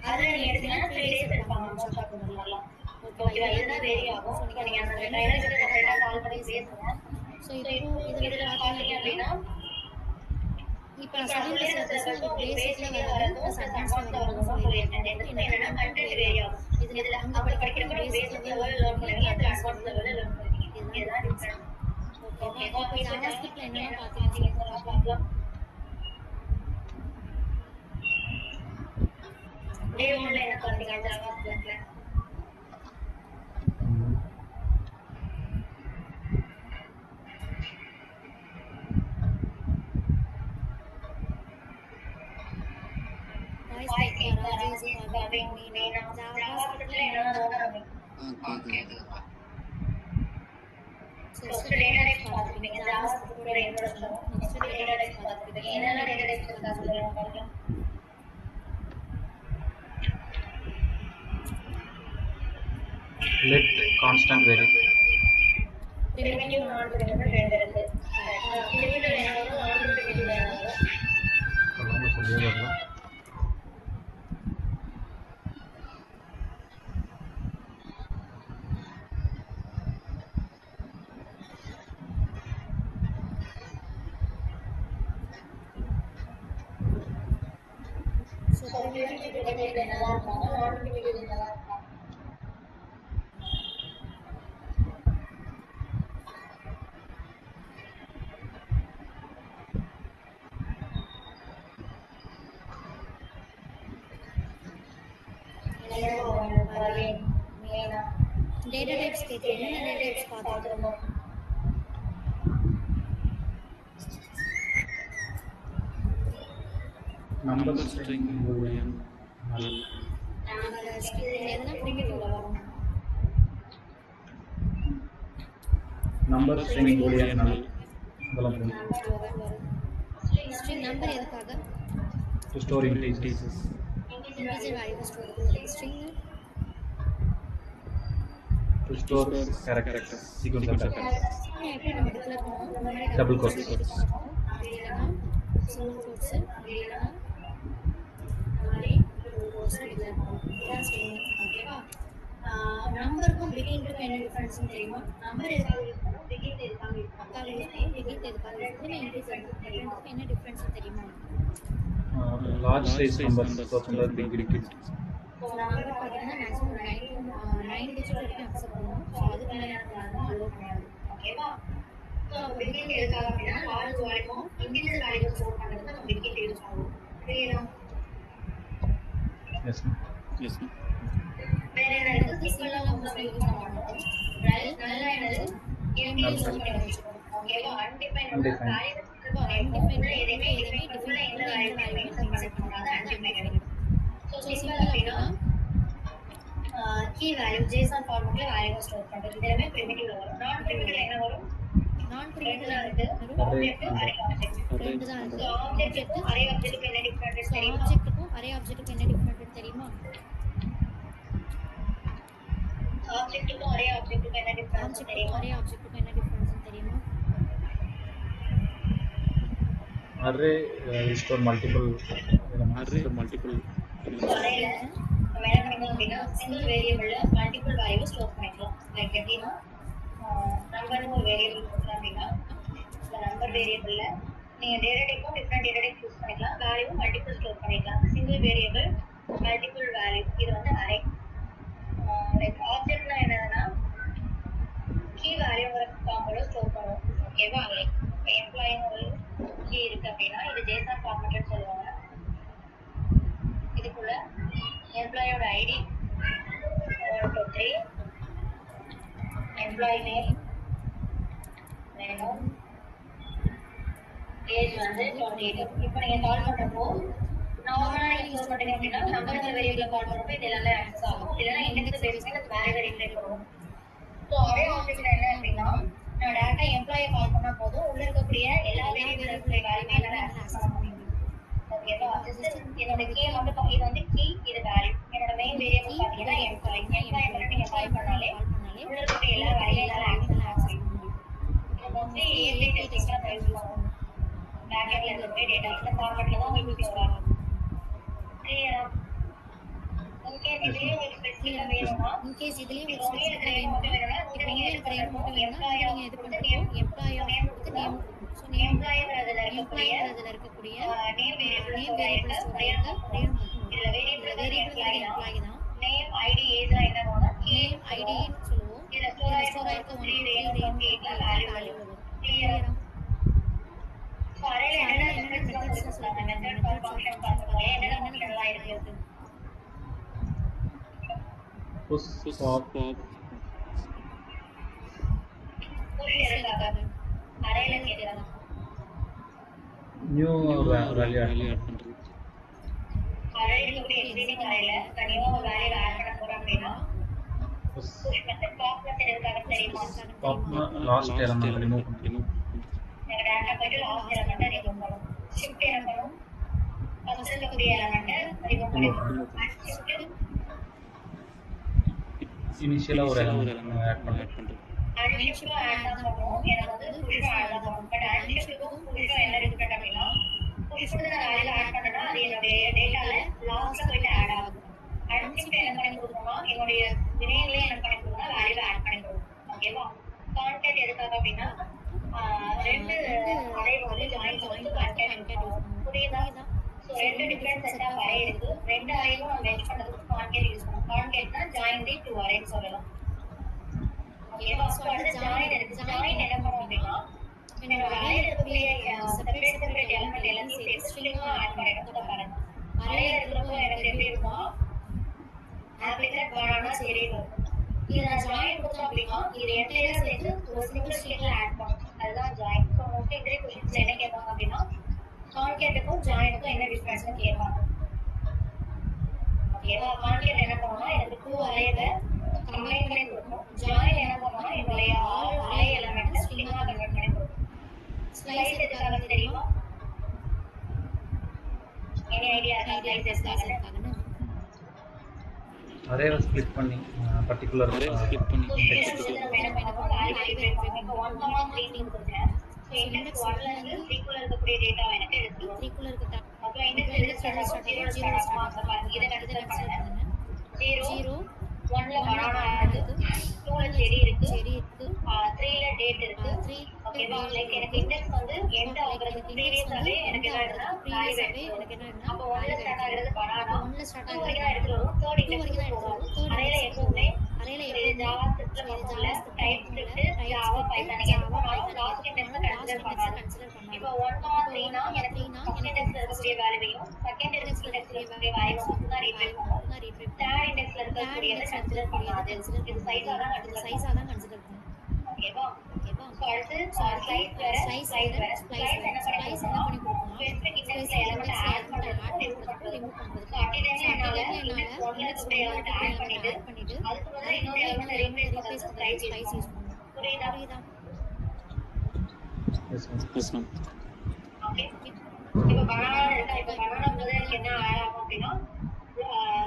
அதுல நீங்க எடுத்தீங்கன்னா 3 days எடுப்பாங்க மோஸ்ட் ஆஃப் தி மாதிரிலாம். ஓகேவா? இதுதான் வேரி ஆகும். ஸோ நீங்க அந்த ட்ரைலர் செப்பரேட்டா சால்வ் பண்ணி பேசுங்க. ஸோ இப்போ இதுல பாத்தீங்க அப்படின்னா இப்போ நான் சொல்லியிருக்க சிலபஸ் உங்களுக்கு பேசிக்ல வராது ப்ளஸ் அட்வான்ஸ்ல வரும்னு சொல்லியிருக்கேன். என்னன்னா கண்டென்ட் வேரி ஆகும். இதுல அங்க படிக்கிறப்ப பேசிக் லெவல்ல லேர்ன் பண்ணுவீங்க, இதுல அட்வான்ஸ் லெவல்ல லேர்ன் பண்ணுவீங்க. இதுதான் டிஃபரன்ஸ். ஓகேவா? இப்போ ஜாவாஸ்கிரிப்ட்ல என்னென்ன பாத்தீங்கன்னா பார்க்கலாம். டே 1ல என்ன பாத்தீங்க ஜாவாஸ்கிரிப்ட்ல? let constant vary. சொல்லாம சொல்லியே வரலாம். டேட்டா டைப்ஸ் கேட்குறேன். என்ன டேட்டா டைப்ஸ் பார்த்துருந்தோம்? நம்பர் ஸ்ட்ரிங் பூலியன் நல். எதனா பிரிமிட்டிவ்ல வரும். நம்பர் ஸ்ட்ரிங் பூலியன் நல் இதெல்லாம் வரும். ஸ்ட்ரிங் நம்பர் எதுக்காக? To store integers. Integer value store பண்ணுறது. String to store characters sequence of characters. எப்படி நம்ம டிக்ளேர் பண்ணுவோம்? Double quotes. அப்படின்னா சிங்கிள் கோட்ஸ் அப்படின்னா நாளை கோட்ஸ் டிக்ளேர் பண்ணுவோம். ஓகேவா? நம்பருக்கும் பிகின்க்கும் என்ன டிஃபரன்ஸ் தெரியுமா? நம்பர் எதுக்காக யூஸ் பண்ணுவோம்? பிகின் எதுக்காக யூஸ் பண்ணுவோம்? பிகின் எதுக்காக யூஸ் பண்ணுவோம்? இன்டிஜர் ரெண்டுக்கும் என்ன டிஃபரன்ஸ் தெரியுமா? லார்ஜ் சைஸ் நம்பர்ஸ் தோசந்தர் பிக் டிஜிட். ஸோ நம்பர் பார்த்தீங்கன்னா மேக்ஸிமம் 9 டிஜிட் வரைக்கும் அக்செப்ட் பண்ணுவோம். ஸோ அதுக்கு மேலே எனக்கு அலோவ் பண்ணாது. ஓகேவா? ஸோ பிகின் எதுக்காக அப்படின்னா லார்ஜ் வேல்யூக்கும் இன்டிஜர் வேல்யூ ஸ்டோர் பண்ணுறதுக்கு நம்ம பிகின் யூஸ் பண்ணுவோம். புரியுதா? Yes yes. வேற என்னது? சிம்பிளா நம்ம யூஸ் பண்ண மாட்டோம். நல்லா என்னது? எம்டி யூஸ் பண்ணி வச்சுக்கோம். ஓகேவா? அன்டிஃபைன்ட் வேல்யூ அன்டிஃபைன்ட்ல எதுவுமே டிஃபைன்ல எந்த வேல்யூமே நம்ம செட் பண்ணாத அன்டிஃபைன்ட். ஸோ சிம்பிள் அப்படின்னா கீ வேல்யூ ஜேசன் ஃபார்மட்ல வேல்யூ ஸ்டோர் பண்றது. இதெல்லாமே பிரிமிட்டிவ்ல வரும். நான் பிரிமிட்டிவ்ல என்ன வரும்? நான் பிரிமிட்டிவ்ல இருக்கு ஆப்ஜெக்ட் அரே ஆப்ஜெக்ட். ரெண்டு தான் இருக்கு. ஆப்ஜெக்ட் அரே ஆப்ஜெக்ட்க்கு என்ன டிஃபரன்ஸ் தெரியுமா? ஆப்ஜெக்ட்க்கும் அரே ஆப்ஜெக்ட்க்கும் என்ன டிஃபரன்ஸ் தெரியுமா? ஆப்ஜெக்ட்க்கும் அரே ஆப்ஜெக்ட்க்கும் என்ன டிஃபரன்ஸ் தெரியுமா? அரே ஆப்ஜெக்ட்க்கும் என்ன டிஃபரன்ஸ் தெரியுமா? array store multiple அரேல நம்ம என்ன பண்ணிக்கலாம் அப்படின்னா சிங்கிள் வேரியபிள்ல மல்டிபிள் வேல்யூ ஸ்டோர் பண்ணிக்கலாம். லைக் எப்படின்னா நம்பர்னு ஒரு வேரியபிள் கொடுக்குறோம் அப்படின்னா இந்த நம்பர் வேரியபிள்ல நீங்க டேட்டா டைப்பும் டிஃப்ரெண்ட் டேட்டா டைப் யூஸ் பண்ணிக்கலாம். வேல்யூ மல்டிபிள் ஸ்டோர் பண்ணிக்கலாம். சிங்கிள் வேரியபிள் மல்டிபிள் வேல்யூ இது வந்து அரே. லைக் ஆப்ஜெக்ட்னா என்னதுன்னா கீ வேல்யூங்கிற ஃபார்முலா ஸ்டோர் பண்ணுவோம். ஓகேவா? லைக் எம்ப்ளாயின்னு ஒரு கீ இருக்கு அப்படின்னா இது ஜேசன் ஃபார்மேட்னு சொல்லுவாங்க. இதுக்குள்ள எம்ப்ளாயோட ஐடி 1 2 3 எம்ப்ளாயி நேம் வேணும், ஏஜ் வந்து 28. இப்போ நீங்க கால் பண்றப்போ நார்மலா நீங்க யூஸ் பண்றீங்க அப்படின்னா நம்பர் வேரியபிள் கால் பண்றப்போ இது எல்லாமே ஆக்சஸ் ஆகும். இல்லைன்னா இண்டெக்ஸ் பேஸ் பண்ணி அது வேற ரீப்ளே பண்ணுவோம். ஸோ அரே ஆப்ஜெக்ட்ல என்ன அப்படின்னா நான் டேரக்டா எம்ப்ளாயை கால் பண்ணா போதும் உள்ள இருக்கக்கூடிய எல்லா வேரியபிள் வேல்யூமே எல்லாம் ஆக்சஸ் பண்ண முடியும். ஓகேவா ஜஸ்ட் என்னோட கீ மட்டும் இது வந்து கீ இது வேல்யூ என்னோட மெயின் வேரியபிள் பாத்தீங்கன்னா எம்ப்ளாய் எம்ப்ளாய் மட்டும் நீங்க கால் பண்ணாலே உள்ள இருக்க எல்லா வேலையும் எல்லாம் ஆக்சஸ் பண்ண முடியும் இது மோஸ்ட்லி ஏபிஐ டெஸ்டிங்ல தான் யூஸ் பண்ணுவோம் பேக்கெட்ல இருக்க டேட்டா இந்த ஃபார்மட்ல தான் உங்களுக்கு ஸ்டோர் ஆகும் கிளியரா இன்கேஸ் இதுலயே உங்களுக்கு ஸ்பெசிஃபிக்கா வேணும்னா இன்கேஸ் இதுலயும் இப்போ உங்களுக்கு இருக்கிற வேணும் மட்டும் வேணும்னா இது நீங்க எது பண்றப்போ எம்ப்ளாய் நீங்க இது பண்றப்போ எம்ப்ளாய் கொடுத்து நேம் எம்ப்ளாய்ங்கிறதுல இருக்கக்கூடிய நேம் வேரியபிள் ஸ்டோர் ஆயிருக்கு இதுல வேரியபிள் எம்ப்ளாய் தான் நேம் ஐடி ஏஜ்ல என்ன வரும் நேம் ஐடின்னு சொல்லுவோம் இதுல ஸ்டோர் ஆயிருக்க 3 ரேஞ்ச் 28 வேல்யூ வரும் கிளியரா சோ அரேல என்னென்ன மெத்தட்ஸ் சொல்றாங்க மெத்தட் கால் ஃபங்க்ஷன் பார்த்துக்கோங்க என்னென்ன ஃபங்க்ஷன் எல்லாம் இருக்கு புஷ் பாப் புஷ் எதுக்காக அரேல கேக்குறாங்க நியூ வேல்யூ ஆட் பண்றது அரேல கூட எக்ஸிஸ்டிங் அரேல தனியா ஒரு வேல்யூ ஆட் பண்ண போறோம் அப்படினா push push method pop method எதுக்காக தெரியுமா பாப் லாஸ்ட் எலிமெண்ட் ரிமூவ் பண்ணுறது நம்ம டேட்டா போயிட்டு லாஸ்ட் எலிமெண்ட் ரிமூவ் பண்ணுவோம் ஷிஃப்ட் என்ன பண்ணுவோம் ஃபர்ஸ்ட் இருக்கக்கூடிய எலிமெண்ட் ரிமூவ் பண்ணுவோம் ஷிஃப்ட் இனிஷியலா ஒரு எலிமெண்ட் ஆட் பண்றது அன்ஷிஃப்ட் ஆட் தான் பண்ணுவோம் எனக்கு வந்து புஷ் ஆட் தான் பண்ணுவோம் பட் அன்ஷிஃப்ட்க்கும் புஷ்க்கும் என்ன டிஃபரெண்ட் அப்படின்னா புஷ் வந்து நான் வேலையில ஆட் பண்ணனா அது என்னுடைய டேட்டால லாஸ்ட்ல போயிட்டு ஆட் ஆகும் அன்ஷிஃப்ட் என்ன பண்ணி கொடுக்கணும்னா என்னுடைய நேம்லயே என்ன பண்ணி கொடுக்கணும் வேலையில ஆட் பண்ணி கொடுக்கணும் ஓகேவா கான்டெக்ட் எதுக்காக அப்படின்னா ரெண்டு அரே வந்து ஜாயின் பண்ணி கான்டெக்ட் புரியுதா சோ ரெண்டு டிஃபரெண்ட் செட் ஆஃப் அரே இருக்கு ரெண்டு அரேவும் நம்ம மெர்ஜ் பண்றதுக்கு கான்டெக்ட் யூஸ் பண்ணுவோம் கான்டெக்ட்னா ஜாயின் தி டூ அரேன்னு சொல்லலாம் ஓகேவா சோ அடுத்து ஜாயின் இருக்கு ஜாயின் என்ன பண்ணுவோம் அப்படின்னா என்னோட அரேல இருக்கக்கூடிய செப்பரேட் எலிமெண்ட் எல்லாத்தையும் சேர்த்து ஸ்ட்ரிங்கா ஆட் பண்ணிடுறோம் பாருங்க அரேல இருக்கிறப்போ எனக்கு எப்படி இருக்கும் ஆப்ளிகேட் பனானா சரி வரும் இது நான் ஜாயின் கொடுத்தோம் அப்படின்னா இது என்டையரா சேர்த்து ஒரு சிங்கிள் ஸ்ட்ரிங்ல ஆட் பண்ணும் அதுதான் ஜாயின் ஸோ மோஸ்ட்லி இந்த கொஸ்டின்ஸ்ல என்ன கேட்பாங்க அப்படின்னா கான்கேட்டுக்கும் ஜாயினுக்கும் என்ன டிஃபரன்ஸ்னு கேட்பாங்க ஓகேவா கான்கேட் என்ன பண்ணுவோம்னா எனக்கு டூ அரேல கம்பைன் பண்ணி கொடுக்கும் ஜாயின் என்ன பண்ணுவோம்னா என்னுடைய ஆல் அரே எலிமெண்ட் ஸ்ட்ரிங்கா கன்வெர்ட் பண்ணி கொடுக்கும் ஸ்லைஸ் எதுக்காக தெரியுமா எனி ஐடியா இருக்கா ஸ்லைஸ் எதுக்காக அரேவை ஸ்ப்ளிட் பண்ணி பர்டிகுலர் ஸ்ப்ளிட் பண்ணி செடி இருக்கு 3ல டேட் இருக்கு ஓகேவா லைக் எனக்கு இண்டெக்ஸ் வந்து எண்ட் ஆகுறது ப்ரீவியஸாவே எனக்கு என்ன ஆகுதுன்னா வேல்யூ அப்போ 1ல ஸ்டார்ட் ஆகுறது பனானா 2 வரைக்கும் எடுத்துறோம் 3rd இண்டெக்ஸ் போறோம் அரேல எப்பவுமே ஜாவா ஸ்கிரிப்ட்ல டைப் ஸ்கிரிப்ட் ஜாவா பைதான் நீங்க போனாலும் லாஸ்ட் இண்டெக்ஸ் கன்சிடர் பண்ணாது இப்போ 1 3 னா எனக்கு ஃபர்ஸ்ட் இண்டெக்ஸ்ல இருக்கக்கூடிய வேல்யூவையும் செகண்ட் இண்டெக்ஸ்ல இருக்கக்கூடிய வேல்யூவையும் மட்டும் தான் ரீட்ரைவ் பண்ணுவோம் தேர்ட் இண்டெக்ஸ்ல இருக்கக்கூடியதை கன்சிடர் பண்ணாது இது சைஸா தான் கன்சிடர் பண்ணுவோம் ஓகேவா சோ அடுத்து ஸ்லைஸ் வேற ஸ்லைஸ் என்ன பண்ணி கொடுக்கணும் ஸ்பெசிஃபிக் இண்டெக்ஸ்ல எலிமெண்ட் ஆட் பண்றதுக்கு ரிமூவ் பண்றதுக்கு அட் டைம்ல என்னால இண்டெக்ஸ் 1ல இருக்கக்கூடிய எலிமெண்ட் ஆட் பண்ணிட்டு அதுக்கு பதிலா இன்னொரு எலிமெண்ட் ரீப்ளேஸ் பண்றதுக்கு ஸ்லைஸ் யூஸ் பண்ணுவோம் புரியுதா எஸ் மேம் ஓகே இப்போ பனானா இருக்கா இப்போ பனானா முதல்ல என்ன ஆட் ஆகும் அப்படின்னா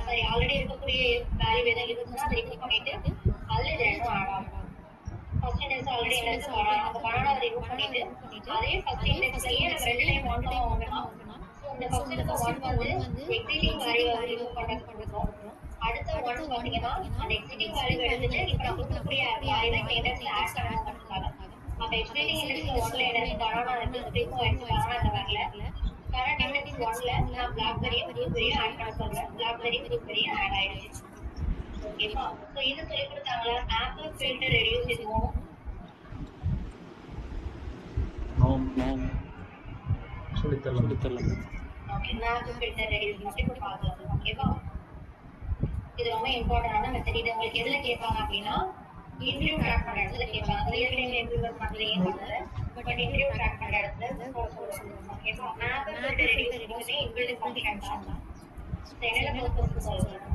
சரி ஆல்ரெடி இருக்கக்கூடிய வேல்யூ ஏதாவது இருக்குன்னா அதை ரிமூவ் பண்ணிட்டு அதுல ரெண்டும் ஆட் ஆகும் ஃபர்ஸ்ட் இண்டெக்ஸ் ஆல்ரெடி என்ன பனானா அந்த பனானா ரிமூவ் பண்ணிட்டு அதே ஃபர்ஸ்ட் இண்டெக்ஸ்லயே நம்ம ரெண்டு டைம் 1 வாங்கணும் சோ இந்த ஃபர்ஸ்ட் இண்டெக்ஸ் 1 வந்து எக்ஸிஸ்டிங் வேல்யூ ரிமூவ் பண்றோம் அடுத்த 1 பாத்தீங்கன்னா அந்த எக்ஸிஸ்டிங் வேல்யூ எடுத்துட்டு இப்போ நம்ம கொடுக்கக்கூடிய வேல்யூ இந்த இண்டெக்ஸ்ல ஆட் பண்ணனும்ன்றதுக்காக அப்ப எக்ஸிஸ்டிங் இண்டெக்ஸ்ல 1ல என்ன பனானா இருக்கு ரிமூவ் ஆயிடுச்சு பனானா அந்த வரல கரண்ட் இண்டெக்ஸ் 1ல நான் BlackBerry ஆட் பண்ண சொல்றேன் BlackBerry ஆட் ஆயிடுச்சு ஓகேவா சோ இது சொல்லி கொடுத்தாங்களா ஆப்பிள் ஃபில்டர் ரெடியூஸ் இதுவும் நோ சொல்லி தரலாம் ஓகே ஆப்பிள் ஃபில்டர் ரெடியூஸ் மட்டும் பார்க்கலாம் ஓகேவா இது ரொம்ப இம்பார்ட்டன்டான மெத்தட் இது உங்களுக்கு எதுல கேட்பாங்க அப்படின்னா இன்டர்வியூ ட்ராக் பண்ற இடத்துல கேட்பாங்க ரியல் டைம் இன்டர்வியூ பண்றீங்க பட் இன்டர்வியூ ட்ராக் பண்ற இடத்துல சொல்லுவாங்க ஓகேவா apple filter reduce inbuilt function தான் என்னென்ன பர்பஸ் சொல்றேன்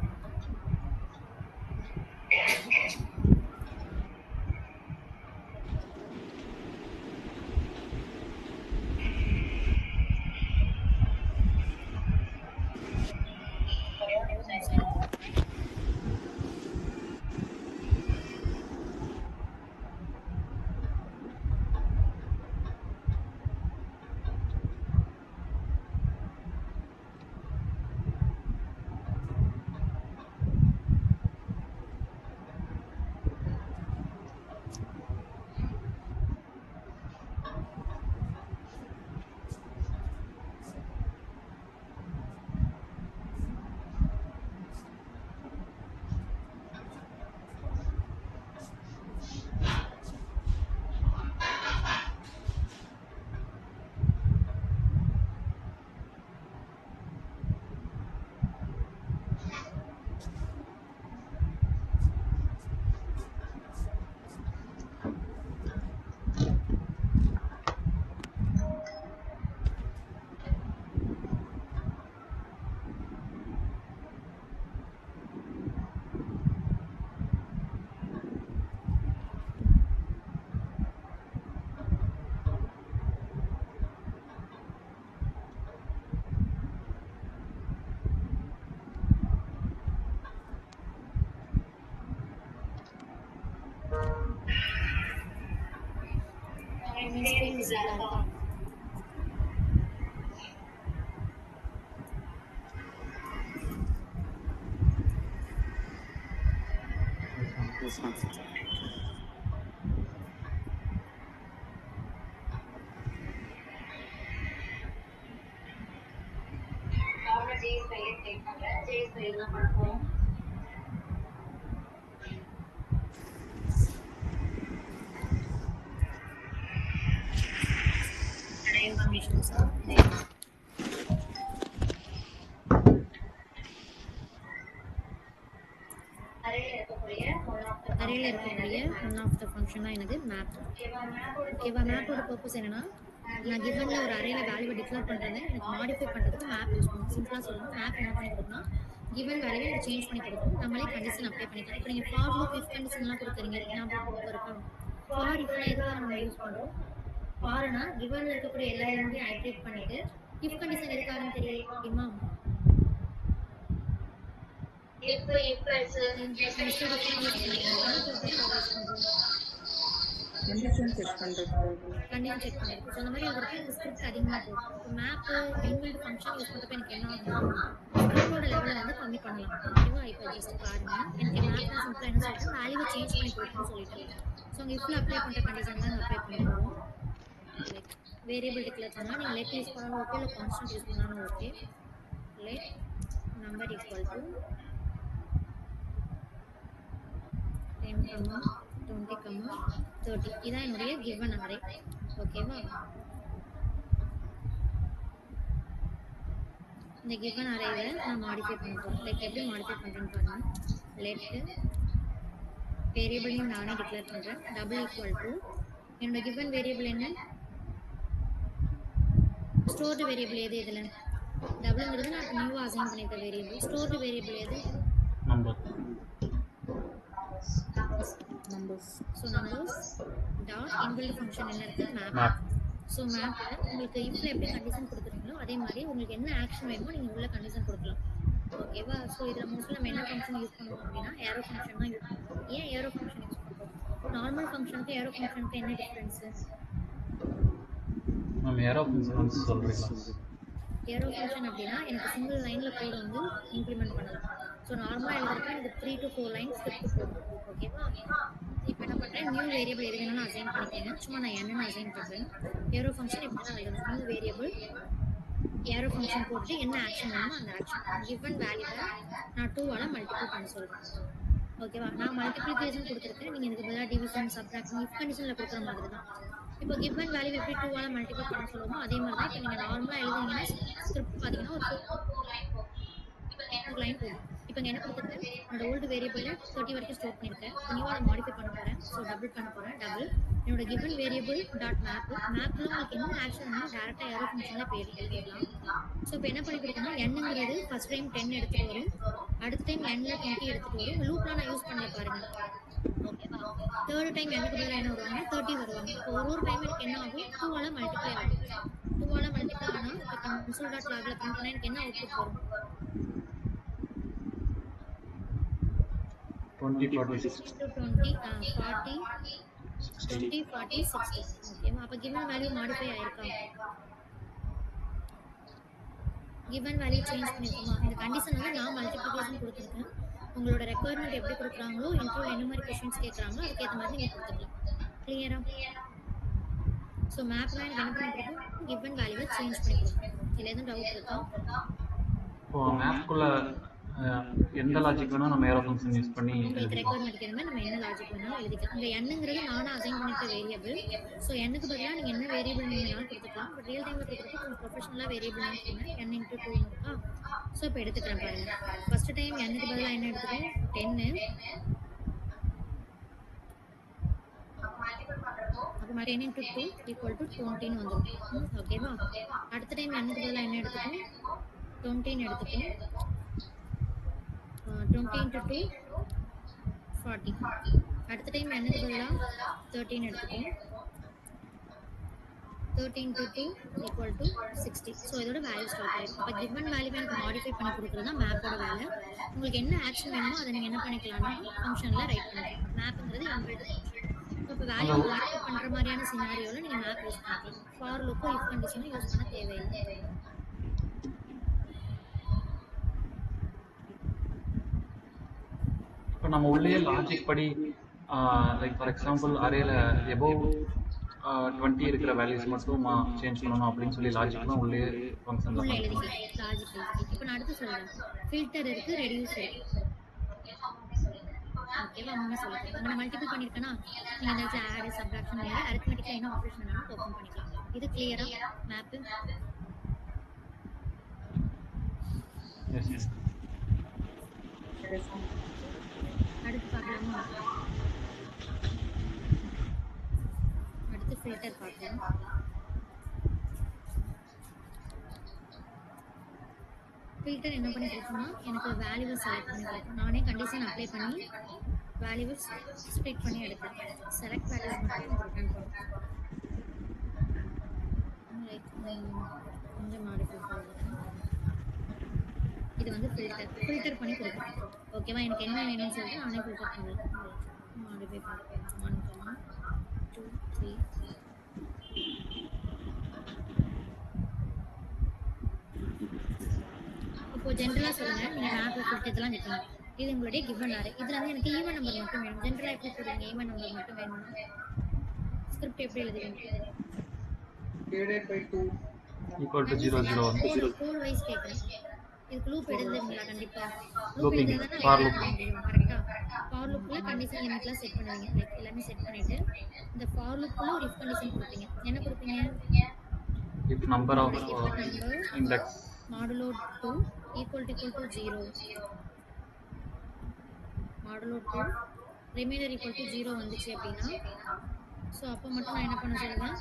விசிபிளா இருக்கா? நார்மல் ஜேஎஸ் ஃபைலே கிரியேட் பண்றேன். ஜேஎஸ் ஃபைல் தான் பண்ண போறோம். இன்ஃபர்மேஷன்ஸ் அரேல இருக்கக்கூடிய அரேல இருக்கக்கூடிய ஒன் ஆஃப் த ஃபங்க்ஷன் தான் எனக்கு மேப். ஓகேவா? மேப்போட பர்பஸ் என்னன்னா, நான் கிவன்ல ஒரு அரேல வேல்யூவை டிக்ளேர் பண்றேன், எனக்கு மாடிஃபை பண்றதுக்கு மேப் யூஸ் பண்ணுவோம். சிம்பிளா சொல்லணும், மேப் என்ன பண்ணி கொடுக்கும்னா கிவன் வேல்யூவை எனக்கு சேஞ்ச் பண்ணி கொடுக்கும். நம்மளே கண்டிஷன் அப்ளை பண்ணிக்கலாம். இப்போ நீங்க ஃபார் லூப் இஃப் கண்டிஷன்லாம் கொடுக்குறீங்க, ஞாபகம் இருக்கா? ஃபார் இப்பெல்லாம் எதுக்காக நம்ம யூஸ் பண்றோம்? ஃபார்னா கிவன்ல இருக்கக்கூடிய எல்லா எலிமெண்ட்டையும் ஐட்ரேட் பண்ணிட்டு இஃப் கண்டிஷன் எதுக்காகன்னு தெரியுமா? if கண்டிஷன் செக் பண்றது. கண்டிப்பாக செக் பண்ணிருக்கோம். ஸோ அந்த மாதிரி இருக்கிறப்ப இந்த ஸ்கிரிப்ட் அதிகமாக போகும். இப்போ மேப்பு இன்பில்ட் ஃபங்க்ஷன் யூஸ் பண்ணுறப்ப எனக்கு என்ன ஆகும்? ஸ்கிரிப்டோட லெவலில் வந்து கம்மி பண்ணலாம். ஓகேவா? இப்போ ஜஸ்ட் பாருங்க, எனக்கு மேப்னா சிம்பிளாக என்ன சொல்லிட்டு வேல்யூவை சேஞ்ச் பண்ணி கொடுக்கணும்னு சொல்லிட்டு, ஸோ உங்கள் இஃப்ல அப்ளை பண்ணுற கண்டிஷன் தான் அப்ளை பண்ணிடுவோம். லைக் வேரியபிள் டிக்ளேர் பண்ணால் நீங்கள் லெட் யூஸ் பண்ணாலும் ஓகே, இல்லை கான்ஸ்டன்ட் யூஸ் பண்ணாலும் okay. Let number equal to 10, 20, 30. இதான் என்னுடைய given array. ஓகேவா? இந்த given arrayவை நான் மாடிஃபை பண்ண போறேன். லைக் எப்படி மாடிஃபை பண்றேன்னு பாருங்க. லெட் வேரியபிள் நானே டிக்ளேர் பண்றேன். டபுள் ஈக்குவல் டு என்னோட given வேரியபிள் என்ன? ஸ்டோர்டு வேரியபிள் எது? இதுல டபுள்ங்கிறது நான் நியூவா அசைன் பண்ணிருக்க வேரியபிள். ஸ்டோர்டு வேரியபிள் எது? Number. Numbers. So numbers dot inbuilt function என்ன இருக்கு? மேப். மேப். ஸோ மேப்பில் உங்களுக்கு இஃப்ல எப்படி கண்டிஷன் கொடுக்குறீங்களோ அதே மாதிரி உங்களுக்கு என்ன ஆக்ஷன் வேணுமோ நீங்கள் உள்ள கண்டிஷன் கொடுக்கலாம். ஓகேவா? ஸோ இதில் மோஸ்ட்லி நம்ம என்ன ஃபங்க்ஷன் யூஸ் பண்ணுவோம் அப்படின்னா ஏரோ ஃபங்க்ஷன் தான் யூஸ் பண்ணுவோம். ஏன் ஏரோ ஃபங்க்ஷன் யூஸ் பண்ணுறோம்? நார்மல் ஃபங்க்ஷனுக்கு ஏரோ ஃபங்க்ஷனுக்கு என்ன டிஃப்ரென்ஸு? மேம் ஏரோ ஃபங்க்ஷன் சொல்கிறீங்களா? ஏரோ ஃபங்க்ஷன் அப்படின்னா எனக்கு சிங்கிள் லைனில் கோடு வந்து இம்ப்ளிமெண்ட் பண்ணலாம். ஸோ நார்மலாக எழுதுறப்ப எனக்கு 3 to 4 லைன்ஸ் ஸ்கிரிப்ட் போகும். ஓகேவா? இப்போ என்ன பண்ணுறேன், நியூ வேரியபிள் எது வேணாலும் அசைன் பண்ணிக்கோங்க. சும்மா நான் என்னென்னு அசைன் பண்ணுறேன். ஏரோ ஃபங்க்ஷன் இப்படி தான் எழுதணும். நியூ வேரியபிள் ஏரோ ஃபங்க்ஷன் போட்டு என்ன ஆக்ஷன் வேணுமோ அந்த ஆக்ஷன் கிவன் வேல்யூவை நான் 2ஆல் மல்டிபிள் பண்ண சொல்கிறேன். ஓகேவா? நான் மல்டிப்ளிகேஷன் கொடுத்துருக்கேன். நீங்கள் இதுக்கு பதிலாக டிவிஷன், சப்ட்ராக்ஷன், இஃப் கண்டிஷனில் கொடுக்குற மாதிரி தான். இப்போ கிவன் வேல்யூ எப்படி 2ஆல் மல்டிபிள் பண்ண சொல்லுவோமோ அதே மாதிரி தான். இப்போ நீங்கள் நார்மலாக எழுதுனீங்கன்னா ஸ்கிரிப்ட் பார்த்தீங்கன்னா ஒரு 4 லைன் போகும். இப்போ என்ன கொடுத்துருக்கேன், என்னோட ஓல்டு வேரியபிள் 30 வரைக்கும் ஸ்டோர் பண்ணியிருக்கேன். நியூவாக அதை மாடிஃபை பண்ண போகிறேன். ஸோ டபுள் பண்ண போகிறேன். டபுள் என்னோட கிவன் வேரியபிள் டாட் மேப். மேப்பில் உங்களுக்கு என்ன ஆக்ஷன் வேணும் டேரெக்டாக ஏரோ ஃபங்க்ஷனில் பேர் எழுதிடலாம். ஸோ இப்போ என்ன பண்ணி கொடுக்கணும்னா என்னங்கிறது ஃபர்ஸ்ட் டைம் 10 எடுத்துகிட்டு வரும், அடுத்த டைம் n 20 எடுத்துகிட்டு வரும். லூப்லாம் நான் யூஸ் பண்ணல பாருங்க. ஓகேவா? தேர்ட் டைம் எனக்கு பதிலாக என்ன வருவாங்க, 30 வருவாங்க. இப்போ ஒரு டைம் எனக்கு என்ன ஆகும், 2ஆல் மல்டிப்ளை ஆகும். 2ஆல் மல்டிப்ளை ஆனால் இப்போ கன்சோல் டாட் லாகில் பிரிண்ட் பண்ணால் எனக்கு என்ன அவுட்புட் வரும்? 20, 40, 60. 20, 40, 20, 40, 60. ஓகேவா? அப்போ கிவன் வேல்யூ மாடிஃபை ஆயிருக்கா? கிவன் வேல்யூ சேஞ்ச் பண்ணிருக்கோமா? இந்த கண்டிஷன் வந்து நான் மல்டிப்ளிகேஷன் கொடுத்துருக்கேன். உங்களோட ரெக்குயர்மெண்ட் எப்படி கொடுக்குறாங்களோ, இன்டர்வியூ என்ன மாதிரி கொஸ்டின்ஸ் கேட்குறாங்களோ அதுக்கேற்ற மாதிரி நீங்கள் கொடுத்துக்கலாம். கிளியரா? ஸோ மேப்லாம் எனக்கு என்ன பண்ணி கொடுக்கும், கிவன் வேல்யூவை சேஞ்ச் பண்ணி கொடுக்கும். இதில் எதுவும் டவுட் இருக்கா? இப்போ மேப்குள்ள எந்த லாஜிக் வேணால் நம்ம ஏரோ ஃபங்க்ஷன் யூஸ் பண்ணி உங்களுக்கு ரெக்குயர்மெண்ட் கேட்குற மாதிரி நம்ம என்ன லாஜிக் வேணாலும் எழுதிக்கலாம். இந்த எண்ணுங்கிறது நானும் அசைன் பண்ணிட்ட வேரியபிள். ஸோ எண்ணுக்கு பதிலாக நீங்கள் என்ன வேரியபிள் நீங்களாலும் கொடுத்துக்கலாம். பட் ரியல் டைமில் கொடுக்குறப்ப கொஞ்சம் ப்ரொஃபஷனலாக வேரியபிள் சொன்னேன். n × 2 இருக்கா? ஸோ இப்போ எடுத்துக்கிறேன் பாருங்க. ஃபர்ஸ்ட் டைம் எண்ணுக்கு பதிலாக என்ன எடுத்துக்கோம், 10. அப்போ 10 × 2 = 20 வந்துடும். ஓகேவா? அடுத்த டைம் எண்ணுக்கு பதிலாக என்ன எடுத்துக்கோம், 20 எடுத்துக்கோம். 20 × 2 40. அடுத்த டைம் என்னக்கு பதிலாக 13 எடுத்துக்கோம். 13 × 2 = 60. ஸோ இதோட வேல்யூ ஸ்டார்ட் ஆகிடும். இப்போ கிவன் வேல்யூ எனக்கு மாடிஃபை பண்ணி கொடுக்குறது தான் மேப்போட வேலை. உங்களுக்கு என்ன ஆக்ஷன் வேணுமோ அதை நீங்கள் என்ன பண்ணிக்கலாம்னா ஃபங்க்ஷனில் ரைட் பண்ணிக்கலாம். மேப்புங்கிறது இன்பில்ட் ஃபங்க்ஷன். இப்போ வேல்யூ மார்க் பண்ணுற மாதிரியான சினாரியோவில் நீங்கள் மேப் யூஸ் பண்ணிக்கலாம். ஃபார் லுக்கோ இஃப் கண்டிஷனும் யூஸ் பண்ண தேவையில்லை. இப்போ நம்ம உள்ளே லாஜிக் படி லைக் ஃபார் எக்ஸாம்பிள் அரேல எபோவ் 20 இருக்கிற வேல்யூஸ் மட்டும் சேஞ்ச் பண்ணணும் அப்படின்னு சொல்லி லாஜிக்லாம் உள்ளே ஃபங்க்ஷனில் உள்ள எழுதிக்கலாம். லாஜிக் எழுதிக்கலாம். இப்போ நான் அடுத்து சொல்கிறேன். ஃபில்டர் இருக்குது, ரெடியூஸ் இருக்குது. ஓகேவா? அவங்க சொல்லிட்டு நான் மல்டிபிள் பண்ணியிருக்கேன்னா நீங்கள் ஏதாச்சும் ஆடு சப்ராக்ஷன் பண்ணி அரித்மெட்டிக்காக என்ன ஆப்ரேஷன் வேணாலும் பெர்ஃபார்ம் பண்ணிக்கலாம். இது கிளியராக மேப்பு? அடுத்து பார்க்கலாமா? அடுத்து ஃபில்டர் பார்க்கலாம். ஃபில்டர் என்ன பண்ணி கொடுக்கணும்னா எனக்கு வேல்யூவை செலக்ட் பண்ணி கொடுக்கும். நானே கண்டிஷன் அப்ளை பண்ணி வேல்யூவை ஸ்ப்ளிட் பண்ணி எடுத்தேன். செலக்ட் வேல்யூஸ் மட்டும் எனக்கு ரிட்டர்ன் பண்ணும். லைக் கொஞ்சம் மாடிஃபை பண்ணுறேன். இது வந்து ஃபில்டர் பண்ணி கொடுக்கும். ஓகேவா? எனக்கு என்ன வேணும்னு சொல்லிட்டு நானே ஃபில்டர் பண்ணுறேன். மாடிஃபை பண்ணுறேன். 1, 2, 3. இப்போ ஜென்ரலாக சொல்லுங்கள். நீங்கள் மேப்பில் கொடுத்ததெல்லாம் நிற்கணும். இது உங்களுடைய கிவன் ஆர். இதில் வந்து எனக்கு ஈவன் நம்பர் மட்டும் வேணும். ஜென்ரலாக எப்படி சொல்லுவீங்க? ஈவன் நம்பர் மட்டும் வேணும்னா ஸ்கிரிப்ட் எப்படி எழுதுவீங்க? ஈக்குவல் டு 0 0 1 கோட் வைஸ் கேட்குறேன். இதுக்கு லூப் எழுதுவீங்களா? கண்டிப்பாக லூப் லூப்பிங் எழுதுனா ஃபார் லூப். கரெக்டாக ஃபார் லூப்பில் கண்டிஷன் லிமிட்லாம் செட் பண்ணுவீங்க. லைக் எல்லாமே செட் பண்ணிவிட்டு இந்த ஃபார் லூப்புக்குள்ள ஒரு இஃப் கண்டிஷன் கொடுப்பீங்க. என்ன கொடுப்பீங்க? If number of index modulo 2 equal to 0, modulo 2 remainder equal to 0 வந்துச்சு அப்படின்னா ஸோ அப்போ மட்டும் நான் என்ன பண்ண சொல்லுவேன்?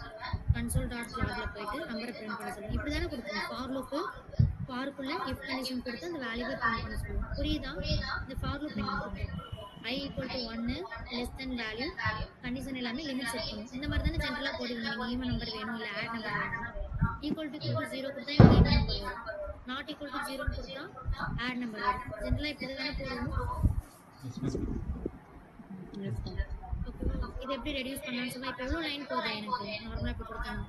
கன்சோல் டாட் லாகில் போயிட்டு நம்பரை பிரிண்ட் பண்ண சொல்லுவேன். இப்படி தானே கொடுக்கணும். ஃபார் லூப்பு ஃபாருக்குள்ளே இஃப் கண்டிஷன் கொடுத்து அந்த வேல்யூவை பிரிண்ட் பண்ண சொல்லுவோம். புரியுதா? இந்த ஃபார் லூப் என்ன கொடுக்கும்? I equal to 1 less than value condition எல்லாமே லிமிட் செட் பண்ணும். இந்த மாதிரி தானே ஜென்ரலாக போடுவீங்க. நீங்கள் ஈவன் நம்பர் வேணும் இல்லை ஆட் நம்பர் வேணும். ஈக்குவல் டு 0 கொடுத்தா எனக்கு ஈவன் நம்பர் வரும். நாட் ஈக்குவல் டு 0 கொடுத்தா ஆட் நம்பர் வரும். ஜென்ரலாக இப்படி தானே போடுவோம். ஓகேவா? இது எப்படி ரெடியூஸ் பண்ணலாம்னு சொன்னால் இப்போ எவ்வளோ லைன் போகுது எனக்கு நார்மலாக இப்போ கொடுத்தாங்க.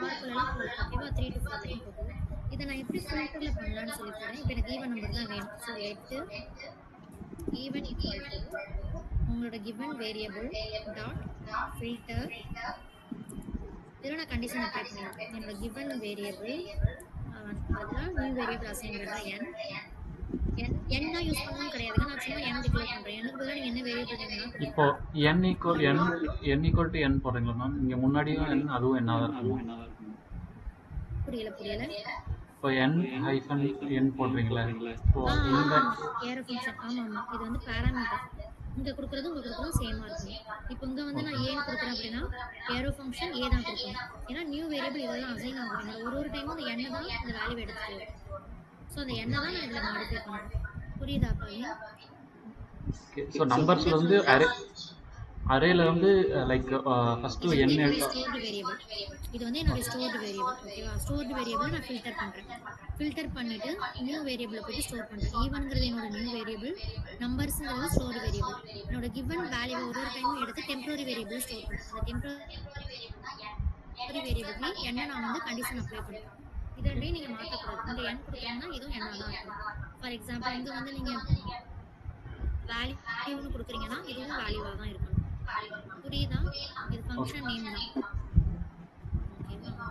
மார்க்கெல்லாம் போகுது. ஓகேவா? 3 to 4 லைன் போகுது. இதை நான் எப்படி ஃபில்டரில் பண்ணலான்னு சொல்லி தரேன். இப்போ எனக்கு ஈவன் நம்பர் தான் வேணும். ஸோ 8 ஈவன் ஈக்குவல் டு உங்களோட கிவன் வேரியபிள் டாட் ஃபில்டர். இதில் நான் கண்டிஷன் அப்ளை பண்ணியிருக்கேன். என்னோட கிவன் வேரியபிள் அதெல்லாம் நியூ வேரியபிள் அசைன் பண்ணுறேன். என் தான் யூஸ் பண்ணணும் கிடையாதுங்க. நான் சும்மா என் டிக்ளேர் பண்ணுறேன். எனக்கு பதிலாக நீங்கள் என்ன வேரியபிள் வேணும்னா இப்போ n ஈக்குவல் டு n போடுறீங்களா மேம்? இங்கே முன்னாடியும் n அதுவும் என்ன தான் இருக்கும்? புரியல. இப்போ n ஹைஃபன் n போடுறீங்களா? இப்போ இந்த ஏரோ ஃபங்க்ஷன் ஆமாம். இது வந்து பேராமீட்டர். இங்கே கொடுக்குறதும் சேமாக இருக்கும். இப்போ இங்கே வந்து நான் ஏன்னு கொடுக்குறேன் அப்படின்னா ஏரோ ஃபங்க்ஷன் ஏ தான் கொடுக்கணும். ஏன்னா நியூ வேரியபிள் இதெல்லாம் அசைன் ஆகும். என்னோட ஒரு டைமும் அந்த எண்ணெய் தான் இந்த வேல்யூ எடுத்துட்டு. ஸோ அந்த எண்ணெய் தான் நான் இதில் மாடிஃபை பண்ணுறேன். புரியுதா பையன்? ஸோ நம்பர்ஸ்ல வந்து அரேல வந்து like first n stored variable. இது வந்து என்னோட ஸ்டோர்டு வேரியபிள். ஓகேவா? ஸ்டோர்டு வேரியபிள் நான் ஃபில்டர் பண்ணுறேன். ஃபில்டர் பண்ணிட்டு நியூ வேரியபிளை போய்ட்டு ஸ்டோர் பண்ணுறேன். ஈவன்ங்கிறது என்னோட நியூ வேரியபிள், நம்பர்ஸ்ங்கிறது ஸ்டோர்டு வேரியபிள். என்னோட கிவன் வேல்யூவை ஒரு டைமும் எடுத்து டெம்பரரி வேரியபிள் ஸ்டோர் பண்ணுறேன். அந்த டெம்பரரி வேரியபிள் என்ன நான் வந்து கண்டிஷன் அப்ளை பண்ணுறேன். இது ரெண்டையும் நீங்கள் மாற்றக்கூடாது. இந்த என் கொடுக்குறீங்கன்னா இதுவும் என்ன தான் இருக்கும். ஃபார் எக்ஸாம்பிள் இங்கே வந்து நீங்கள் வேல்யூன்னு கொடுக்குறீங்கன்னா இதுவும் வேல்யூவாக தான் இருக்கணும். புரியுதா? இது ஃபங்க்ஷன் நேம் தான். ஓகேவா?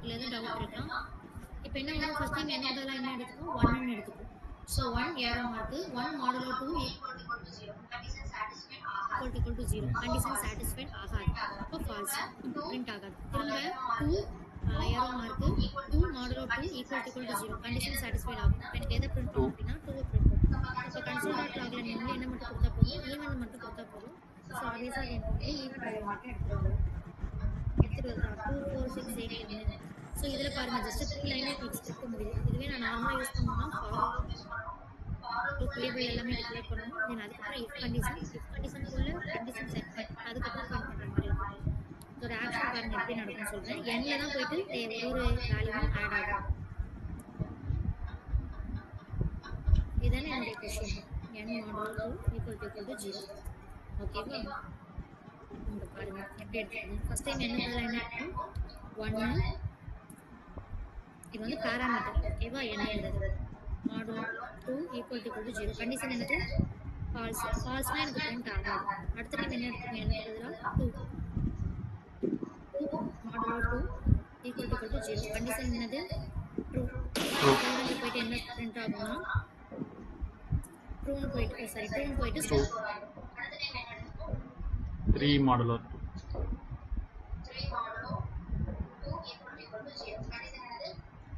இல்லை எதுவும் டவுட் இருக்கா? இப்போ என்ன வரும்? ஃபர்ஸ்ட் டைம் என்னோட என்ன எடுத்துக்கும்? 1 எடுத்துக்கும். So 1 aero mark 1 modulo 2 equal to 0. Condition satisfied ஆகாது. அப்போ ஃபால்ஸ் பிரிண்ட் ஆகாது. திரும்ப 2 aero mark 2 modulo 2 equal to 0. Condition satisfied ஆகும். இப்போ எனக்கு எதை பிரிண்ட் பண்ணும் அப்படின்னா 2 பிரிண்ட் பண்ணும். இப்போ கன்சோல் டாட் லாகில் நீங்கள் என்ன மட்டும் கொடுத்தா போதும், ஈவன் மட்டும் கொடுத்தா போதும். ஸோ ஆப்வியஸாக அது எனக்கு ஈவன் வேல்யூ மட்டும் எடுத்துகிட்டு வரலாம். 2 4 6 8 ஸோ இதில் பாருங்கள் ஜஸ்ட் 3 லைனே ஸ்கிரிப்ட் முடியுது. இதுவே நான் நார்மலாக யூஸ் பண்ணோம்னா வேரியபிள் எல்லாமே டிக்ளேர் பண்ணணும். தென் அதுக்கப்புறம் இஃப் கண்டிஷனுக்குள்ள கண்டிஷன் செட் பண்ணி அதுக்கப்புறம் பிரிண்ட் பண்ணுற மாதிரி இருக்கும். ஒரு ஆக்ஷன் பாருங்க எப்படி நடக்கும்னு சொல்கிறேன். எண்ணில் தான் போயிட்டு ஒரு வேல்யூவும் ஆட் ஆகும். இதுதானே என்னுடைய question. n modulo 2 equal to 0. ஓகேவா? இங்க பாருங்க எப்படி எடுத்துக்கணும். ஃபர்ஸ்ட் டைம் என்ன பதிலா என்ன இருக்கும்? 1 இது வந்து பாராமீட்டர் ஓகேவா? என்ன எழுதுறது மாடுலோ 2 ஈக்குவல் டு 0. கண்டிஷன் என்னது? ஃபால்ஸ். ஃபால்ஸ்னா எனக்கு பிரிண்ட் ஆகாது. அடுத்த டைம் என்ன எடுத்துக்கணும்? எனக்கு பதிலா 2 மாடுலோ 2 ஈக்குவல் டு 0. கண்டிஷன் என்னது? ட்ரூ. ட்ரூ போயிட்டு என்ன பிரிண்ட் ஆகும்னா ட்ரூன்னு போயிட்டு ட்ரூன்னு போயிட்டு ட்ரூ 3 மாடுலர் 2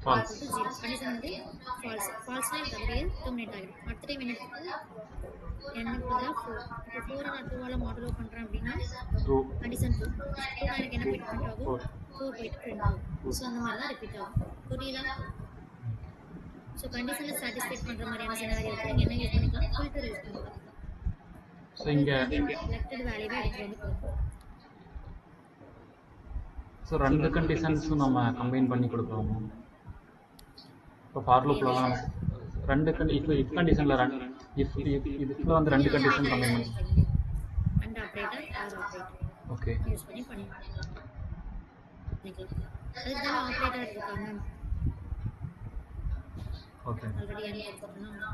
ஃபால்ஸ். கண்டிஷன் வந்து ஃபால்ஸ். ஃபால்ஸ்னா எனக்கு அப்படியே டெர்மினேட் ஆகிடும். அடுத்த டைம் என்ன எடுத்துக்கணும்? எனக்கு பதிலாக 4. இப்போ 4 நான் 2ஆல் மாடுலோ பண்ணுறேன் அப்படின்னா ட்ரூ கண்டிஷன் 2 2 எனக்கு என்ன போயிட்டு பிரிண்ட் ஆகும்? 4 போயிட்டு பிரிண்ட் ஆகும். ஸோ அந்த மாதிரி தான் ரிப்பீட் ஆகும். புரியுதா? ஸோ கண்டிஷனை சாட்டிஸ்ஃபைட் பண்ணுற மாதிரியான சினாரியோக்கு நீங்கள் என்ன யூஸ் பண்ணிக்கலாம்? ஃபில்டர் யூஸ் பண்ணிக்கலாம். ஸோ இங்கே செலக்டட் வேல்யூவை எடுத்து வந்து கொடுக்கும். ஸோ 2 கண்டிஷன்ஸும் நம்ம கம்பைன் பண்ணி கொடுக்குறோம். இப்போ ஃபார் லூப்லலாம் 2 இஃப் கண்டிஷனில் இஃப்ல வந்து 2 கண்டிஷன் கம்பைன் பண்ணி and operator R operator okay use பண்ணி பண்ணிக்கலாம். அதுக்கு தான் ஆப்ரேட்டர் இருக்காங்க. ஓகே ஆல்ரெடி என்ன கொடுத்துருன்னா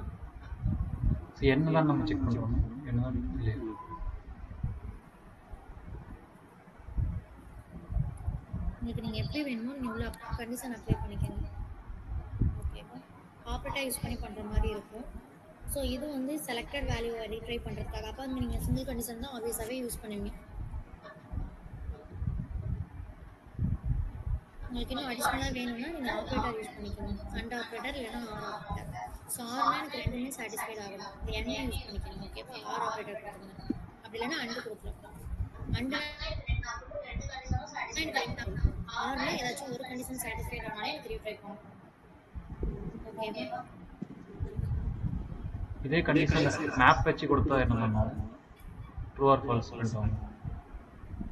ஸோ என்ன தான் நம்ம செக் பண்ணுறோம் என்ன தான் இல்லையா? உங்களுக்கு நீங்கள் எப்படி வேணுமோ நீங்கள் உள்ள கண்டிஷன் அப்ளை பண்ணிக்கோங்க. ஓகேவா? ஆப்ரேட்டர் யூஸ் பண்ணி பண்ணுற மாதிரி இருக்கும். ஸோ இது வந்து செலக்டட் வேல்யூவை ரீட்ரை பண்ணுறதுக்காக. அப்போ வந்து நீங்கள் சிங்கிள் கண்டிஷன் தான் ஆப்வியஸாகவே யூஸ் பண்ணுவீங்க. உங்களுக்கு இன்னும் அடிஷ்னலாக வேணும்னா நீங்கள் ஆப்ரேட்டர் யூஸ் பண்ணிக்கணும். அண்ட் ஆப்ரேட்டர் இல்லைன்னா ஆர் ஆப்ரேட்டர். ஸோ ஆர்னா எனக்கு ரெண்டுமே சாட்டிஸ்ஃபைட் ஆகணும். இந்த எண்ணெய் யூஸ் பண்ணிக்கணும். ஓகேவா? ஆர் ஆப்ரேட்டர் கொடுத்துருங்க. அப்படி இல்லைன்னா அண்டு கொடுக்கலாம். அண்டு ஆர்னா ஏதாச்சும் ஒரு கண்டிஷன் சாட்டிஸ்ஃபைட் ஆனாலே எனக்கு ரீட்ரை பண்ணும். ஓகேவா? இதே கண்டிஷனில் மேப் வச்சு கொடுத்தா என்ன பண்ணுவோம்? ட்ரூ ஆர் ஃபால்ஸ் பண்ணுவோம்.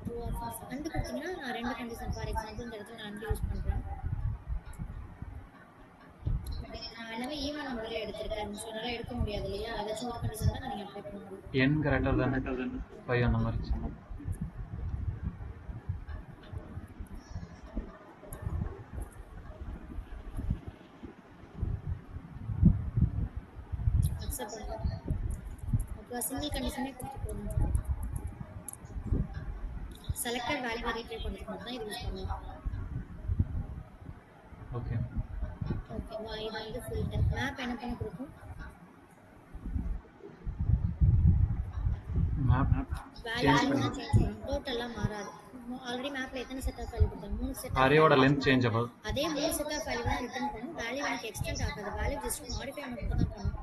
ட்ரூ ஆர் ஃபால்ஸ் அண்டு கொடுத்தீங்கன்னா நான் 2 கண்டிஷன் ஃபார் எக்ஸாம்பிள் இந்த இடத்துல நான் அண்டு யூஸ் பண்ணுறேன். நான் எல்லாமே ஈவன் நம்பரில் எடுத்திருக்கேன். ஸோ என்னால் எடுக்க முடியாது இல்லையா? ஏதாச்சும் ஒரு கண்டிஷன் தான் நீங்கள் அப்ளை பண்ண முடியும். என் கரெக்டாக தானே 5 அந்த மாதிரி அக்செப்ட் பண்ணுறேன். ஓகே சிங்கிள் கண்டிஷனே கொடுத்து போகணும். செலக்டட் வேல்யூவை ரீட்ரை பண்ணுறதுக்கு மட்டும் தான் இது யூஸ் பண்ணுவோம். ஓகே ஓகேவா? இது வந்து ஃபில்டர். மேப் என்ன பண்ண கொடுக்கும்? மேப் வேல்யூ சேஞ்ச் பண்ணும். டோட்டலாக மாறாது. ஆல்ரெடி மேப்பில் எத்தனை செட் ஆஃப் வேல்யூ கொடுத்தாங்க? 3 செட். அரேயோட லென்த் சேஞ்ச் ஆகும். அதே 3 செட் ஆஃப் வேல்யூ தான் ரிட்டர்ன் பண்ணும். வேல்யூ எனக்கு எக்ஸ்டெண்ட் ஆகாது. வேல்யூ ஜஸ்ட் மாடிஃபை மட்டும் தான் பண்ணும்.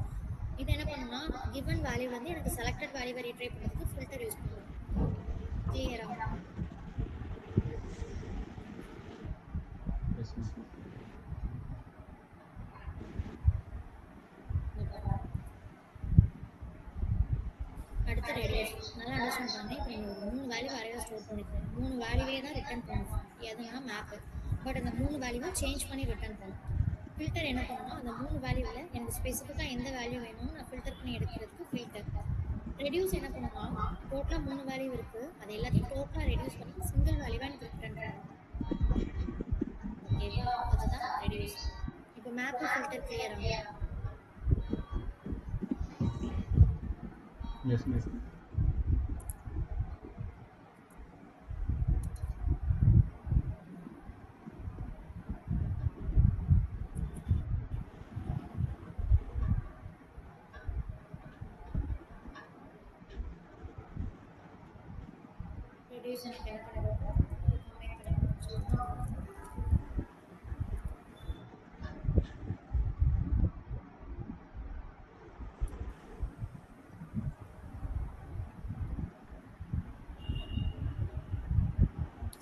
இது என்ன பண்ணுன்னா கிவன் வேல்யூ வந்து எனக்கு செலக்டட் வேல்யூவை ரீட்ரை பண்ணுறதுக்கு ஃபில்டர் யூஸ் பண்ணுவோம். கிளியரா? அடுத்த ரேடியஸ் நல்லா அண்டர்ஸ்டாண்ட் பண்ணி இப்போ நீங்கள் ஒரு 3 வேல்யூ அரேவா ஸ்டோர் பண்ணிக்கிறேன். 3 வேல்யூவே தான் ரிட்டர்ன் பண்ணும். எதுனா மேப்பு. பட் அந்த 3 வேல்யூவை சேஞ்ச் பண்ணி ரிட்டர்ன் பண்ணும். ஃபில்டர் என்ன பண்ணுன்னா அந்த 3 வேல்யூவில் எனக்கு ஸ்பெசிஃபிக்காக எந்த வேல்யூ வேணும்னு நான் ஃபில்டர் பண்ணி எடுக்கிறதுக்கு ஃபில்டர். ரெடியூஸ் என்ன பண்ணுன்னா டோட்டலாக 3 வேல்யூ இருக்குது. அது எல்லாத்தையும் டோட்டலாக ரெடியூஸ் பண்ணி சிங்கிள் வேல்யூவாக எனக்கு ரிட்டர்ன் பண்ணும். ஓகேவா? அதுதான் ரெடியூஸ். இப்போ மேப்பு ஃபில்டர் கிளியர் ஆகும். எஸ் எஸ் ரெடியூஸ் எனக்கு என்ன பண்ணுவோம்?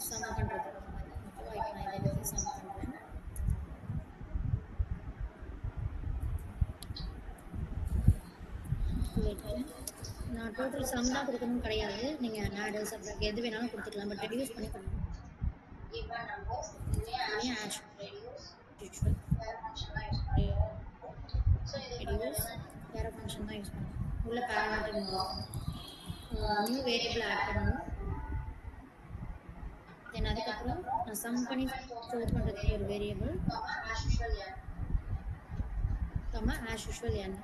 சம் பண்ணுறது. ஓகேவா? இப்போ நான் இதை சம் பண்ணுறேன். நான் டோட்டல் சம் தான் கொடுக்கணும்னு கிடையாது. நீங்கள் ஆடு சப்ராக்ட் எது வேணாலும் கொடுத்துக்கலாம். பட் ரெடியூஸ் பண்ணி பண்ணணும். ஆஷ் ரெடியூஸ் வேறு ஃபங்க்ஷன் தான் யூஸ் பண்ணுவோம். உள்ள பேராமீட்டர் நியூ வேரியபிள் ஆட் பண்ணணும். தென் அதுக்கப்புறம் நான் சம் பண்ணி ஸ்டோர் பண்ணுறதுக்கு ஒரு variable comma as usual n.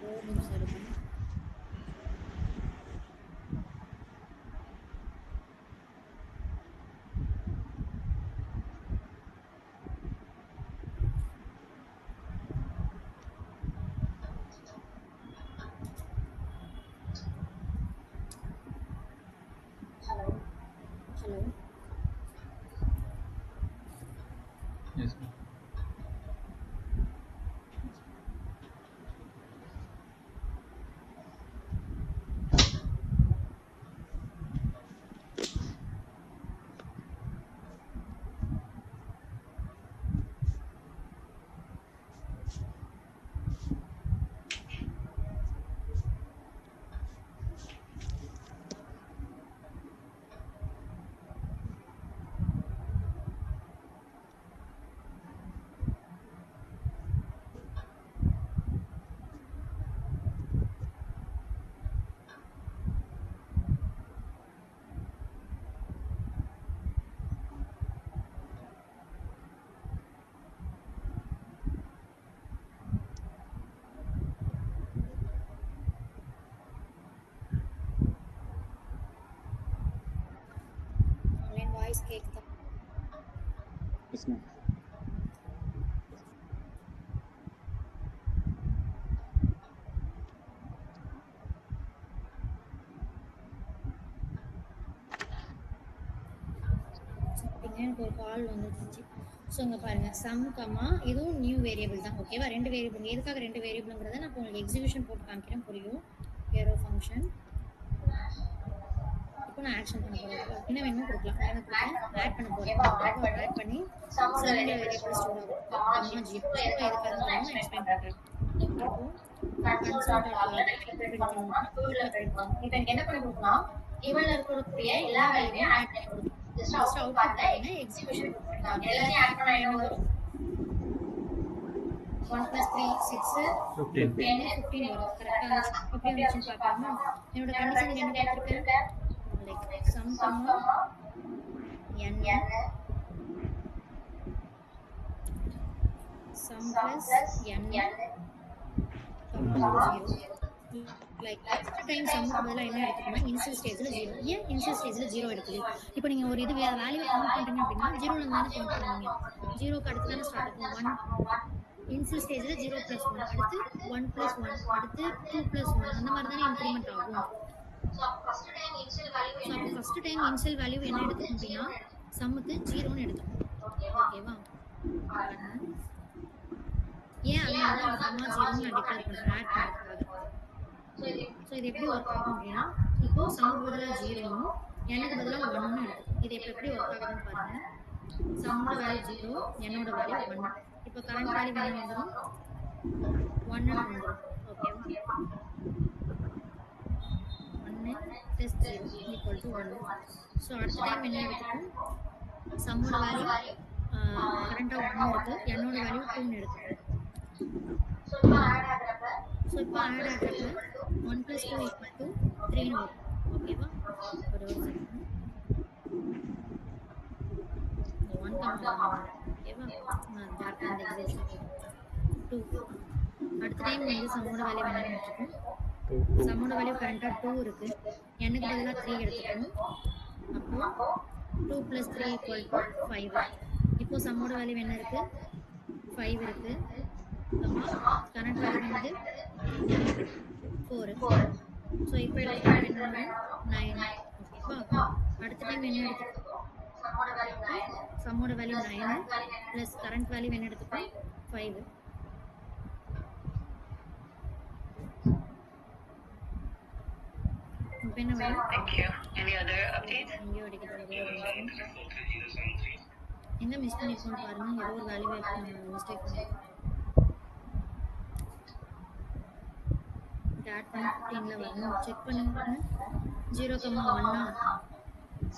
ஒரு நிமிஷம் இருக்கும். Hello yes ma'am. என் வாய்ஸ் கேக்குதா? Yes ma'am. எனக்கு ஒரு கால் வந்துருந்துச்சு. ஸோ இங்கே பாருங்கள், சம் கமா இதுவும் நியூ வேரியபிள் தான். ஓகேவா? ரெண்டு வேரியபிள். எதுக்காக ரெண்டு வேரியபிள்ங்கிறத நான் இப்போ உங்களுக்கு எக்ஸிபிஷன் போட்டு காமிக்கிறேன், புரியும். ஏரோ ஃபங்க்ஷன் இப்போ நான் ஆக்ஷன் பண்ண போகிறேன். என்ன வேணுமோ கொடுக்கலாம். என்ன கொடுக்கலாம்? ஆட் பண்ண போகிறேன். ஆட் பண்ணி சம்மில் வேரியபிள் ஸ்டோர் ஆகும் கம்மா ஜி. இப்போ எதுக்காக நான் எக்ஸ்பிளைன் பண்ணுறேன். இப்போ கன்சோல் இப்போ என்ன பண்ணி கொடுக்கலாம், இவனில் இருக்கக்கூடிய எல்லா வேலையும் ஆட் பண்ணி கொடுக்கும். ஜஸ்ட் அவுட் பார்த்தா எக்ஸிபிஷன் எல்லாத்தையும் ஆட் பண்ணா என்ன வரும்? 1 + 3 6 10 15 வரும். கரெக்டா? எப்படி வந்துச்சுன்னு பார்க்கலாமா? என்னோட கண்டிஷன் என்ன கொடுத்திருக்கேன்? Like sum comma n sum plus n comma 0. Like first time சம்முக்கு பதிலாக என்ன எடுத்துக்கணும்? இனிஷியல் ஸ்டேஜில் 0. ஏன் இனிஷியல் ஸ்டேஜில் 0 எடுக்குது? இப்போ நீங்கள் ஒரு இது வேல்யூ கவுண்ட் பண்ணுறீங்க அப்படின்னா 0லேருந்து தானே கவுண்ட் பண்ணுவீங்க. 0க்கு அடுத்து தானே ஸ்டார்ட் ஆகும். 1 இனிஷியல் ஸ்டேஜில் 0 + 1, அடுத்து 1 + 1, அடுத்து 2 + 1, அந்த மாதிரி தானே இன்க்ரிமெண்ட் ஆகும். ஸோ அப்போ ஃபர்ஸ்ட் டைம் இனிஷியல் வேல்யூ என்ன எடுத்துக்கணும் அப்படின்னா சம்முக்கு 0ன்னு எடுத்துக்கணும். ஓகேவா? ஏன் அதனால தான் கம்மா 0ன்னு நான் டிக்ளேர் பண்ணுறேன், ஆட் பண்ணுறதுக்காக. ஸோ இது எப்படி ஒர்க் ஆகும் அப்படின்னா, இப்போ சம் பதிலாக 0வும் எனக்கு பதிலாக 1ன்னு எடுத்துக்கும். இது இப்போ எப்படி ஒர்க் ஆகுதுன்னு பாருங்க. சம்மோட வேல்யூ 0, என்னோட வேல்யூ 1. இப்போ கரண்ட் வேல்யூ என்ன வந்துடும்? 1 வந்துடும். ஓகேவா? 1 + 0 = 1. ஸோ அடுத்த டைம் என்ன எடுத்துக்கும்? சம்மோட வேல்யூ கரண்டாக 1 இருக்கு, என்னோட வேல்யூ 2ன்னு எடுத்துக்கும். ஸோ இப்போ ஆட் ஆகிறப்ப 1 + 2 = 3ன்னு வரும். ஓகேவா? ஒரு செகண்ட். 1 ஓகேவா? நான் டார்க் அண்ட் எக்ஸிபிஷன் 2. அடுத்த டைம் வந்து சம்மோட வேல்யூ என்ன எடுத்துக்கும்? சம்மோட வேல்யூ கரண்டாக 2 இருக்கு, எனக்கு பதிலாக 3 எடுத்துக்கணும். அப்போ 2 + 3 = 5. இப்போ சம்மோட வேல்யூ என்ன இருக்கு? 5 இருக்கு. கரண்ட் வேல்யூ வந்து 4. ஸோ இப்போ என்ன 9. ஓகேவா? அடுத்த டைம் என்ன எடுத்துக்கணும்? சம்மோட வேல்யூ 9 ப்ளஸ் கரண்ட் வேல்யூ என்ன எடுத்துக்கணும்? 5. இப்போ என்ன வரும்? எங்கேயோ அடிக்கிறது. எங்கே மிஸ் பண்ணிருக்கோன்னு பாருங்க. ஏதோ ஒரு வேல்யூ மிஸ்டேக் பண்ணிருக்கோம். ஆட் பண்ணி 15ல் வரணும். செக் பண்ணுங்க. 0,1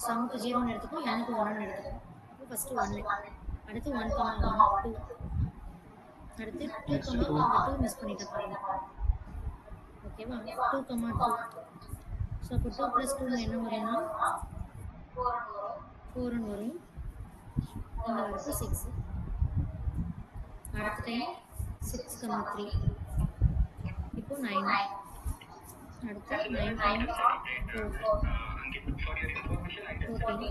சம்முக்கு 0ன்னு எடுத்துக்கும், எனக்கு 1ன்னு எடுத்துக்கும். இப்போ ஃபஸ்ட்டு 1, அடுத்து 1,1 2, அடுத்து 2,2 மிஸ் பண்ணிட்டேன் பாருங்க. ஓகேவா 2,2. ஸோ அப்போ 2 + 2 என்ன வரும்னா 4 வரும். இங்கே வரப்போ 6. அடுத்த டைம் 6,3. இப்போ 9. அடுத்து 9 டைம் 4 14.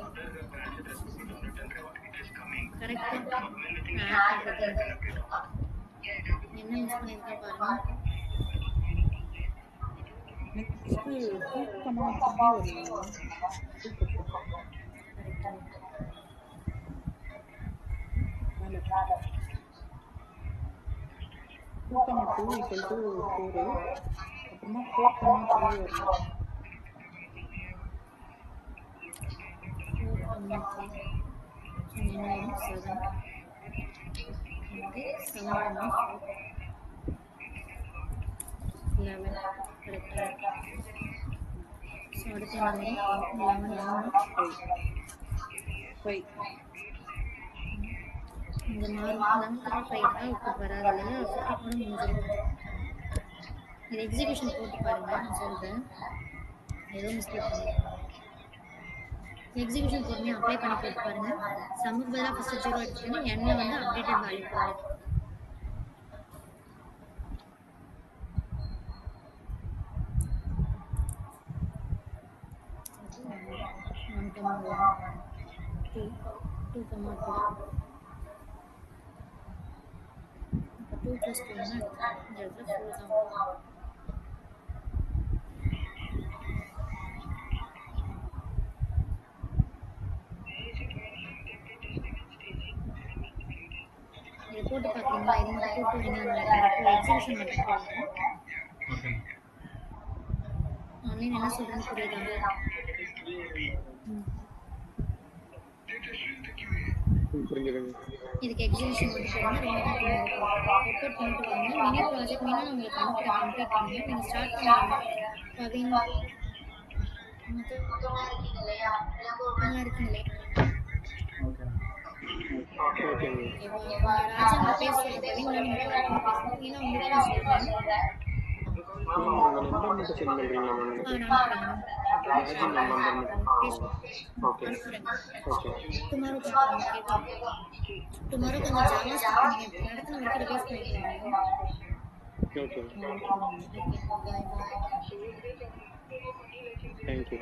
கரெக்டாக ஆட் பண்ணுறது என்ன மிஸ் பண்ணியிருக்கேன் பாருங்க. Next 2,3 2,2 equal to 4. அப்புறமா 4,3 வரும். 4,3 7. இங்கே 7,4 11. கரெக்டாக. ஸோ அடுத்து என்ன வரும் 11 5. இந்த மாறும் 11 5 தான் இப்போ வராது இல்லையா? 50 கூட முடிஞ்சிடும். இது எக்ஸிக்யூஷன் போட்டு பாருங்க. நான் சொல்கிறேன் ஏதோ மிஸ்டேக் பண்ணி எக்ஸிக்யூஷன் பொறுமையாக அப்ளை பண்ணி போட்டு பாருங்க. சம்முக்கு பதிலாக ஃபஸ்ட்டு 0 எடுத்துக்கோங்க. எண்ணில் வந்து அப்டேட்டட் வேல்யூ போடுங்க. Two, 2,2. இப்போ 2 + 2 னா இந்த இடத்துல 4 தான் வரும். இதை போட்டு பார்க்குறீங்களா? இது மட்டும் போட்டு நீங்கள் எக்ஸிபிஷன் மட்டும் போடுங்க. ஆன்லைன் என்ன சொல்கிறேன்னு புரியுதா? இதுக்கு எக்ஸிபிஷன் மட்டும் போடுங்க. ரெக்கார்ட் பண்ணிட்டு வாங்க. மினி ப்ராஜெக்ட் மீனா உங்களுக்கு அனுப்புகிற கம்ப்ளீட் பண்ணுங்க. நீங்கள் ஸ்டார்ட் பண்ணுங்க. பவின் நல்லா இருக்குங்களே. ராஜா பேர் சொல்லுங்க. பவின் நீங்கள் பேசுங்க. ஏன்னா உங்களுக்கு சொல்லுங்கள். Tomorrow கொஞ்சம் ஜாவா ஸ்டார்ட் பண்ணி நடத்தின வரைக்கும் ரிவைஸ் பண்ணிக்கலாம். ஓகே. Thank you.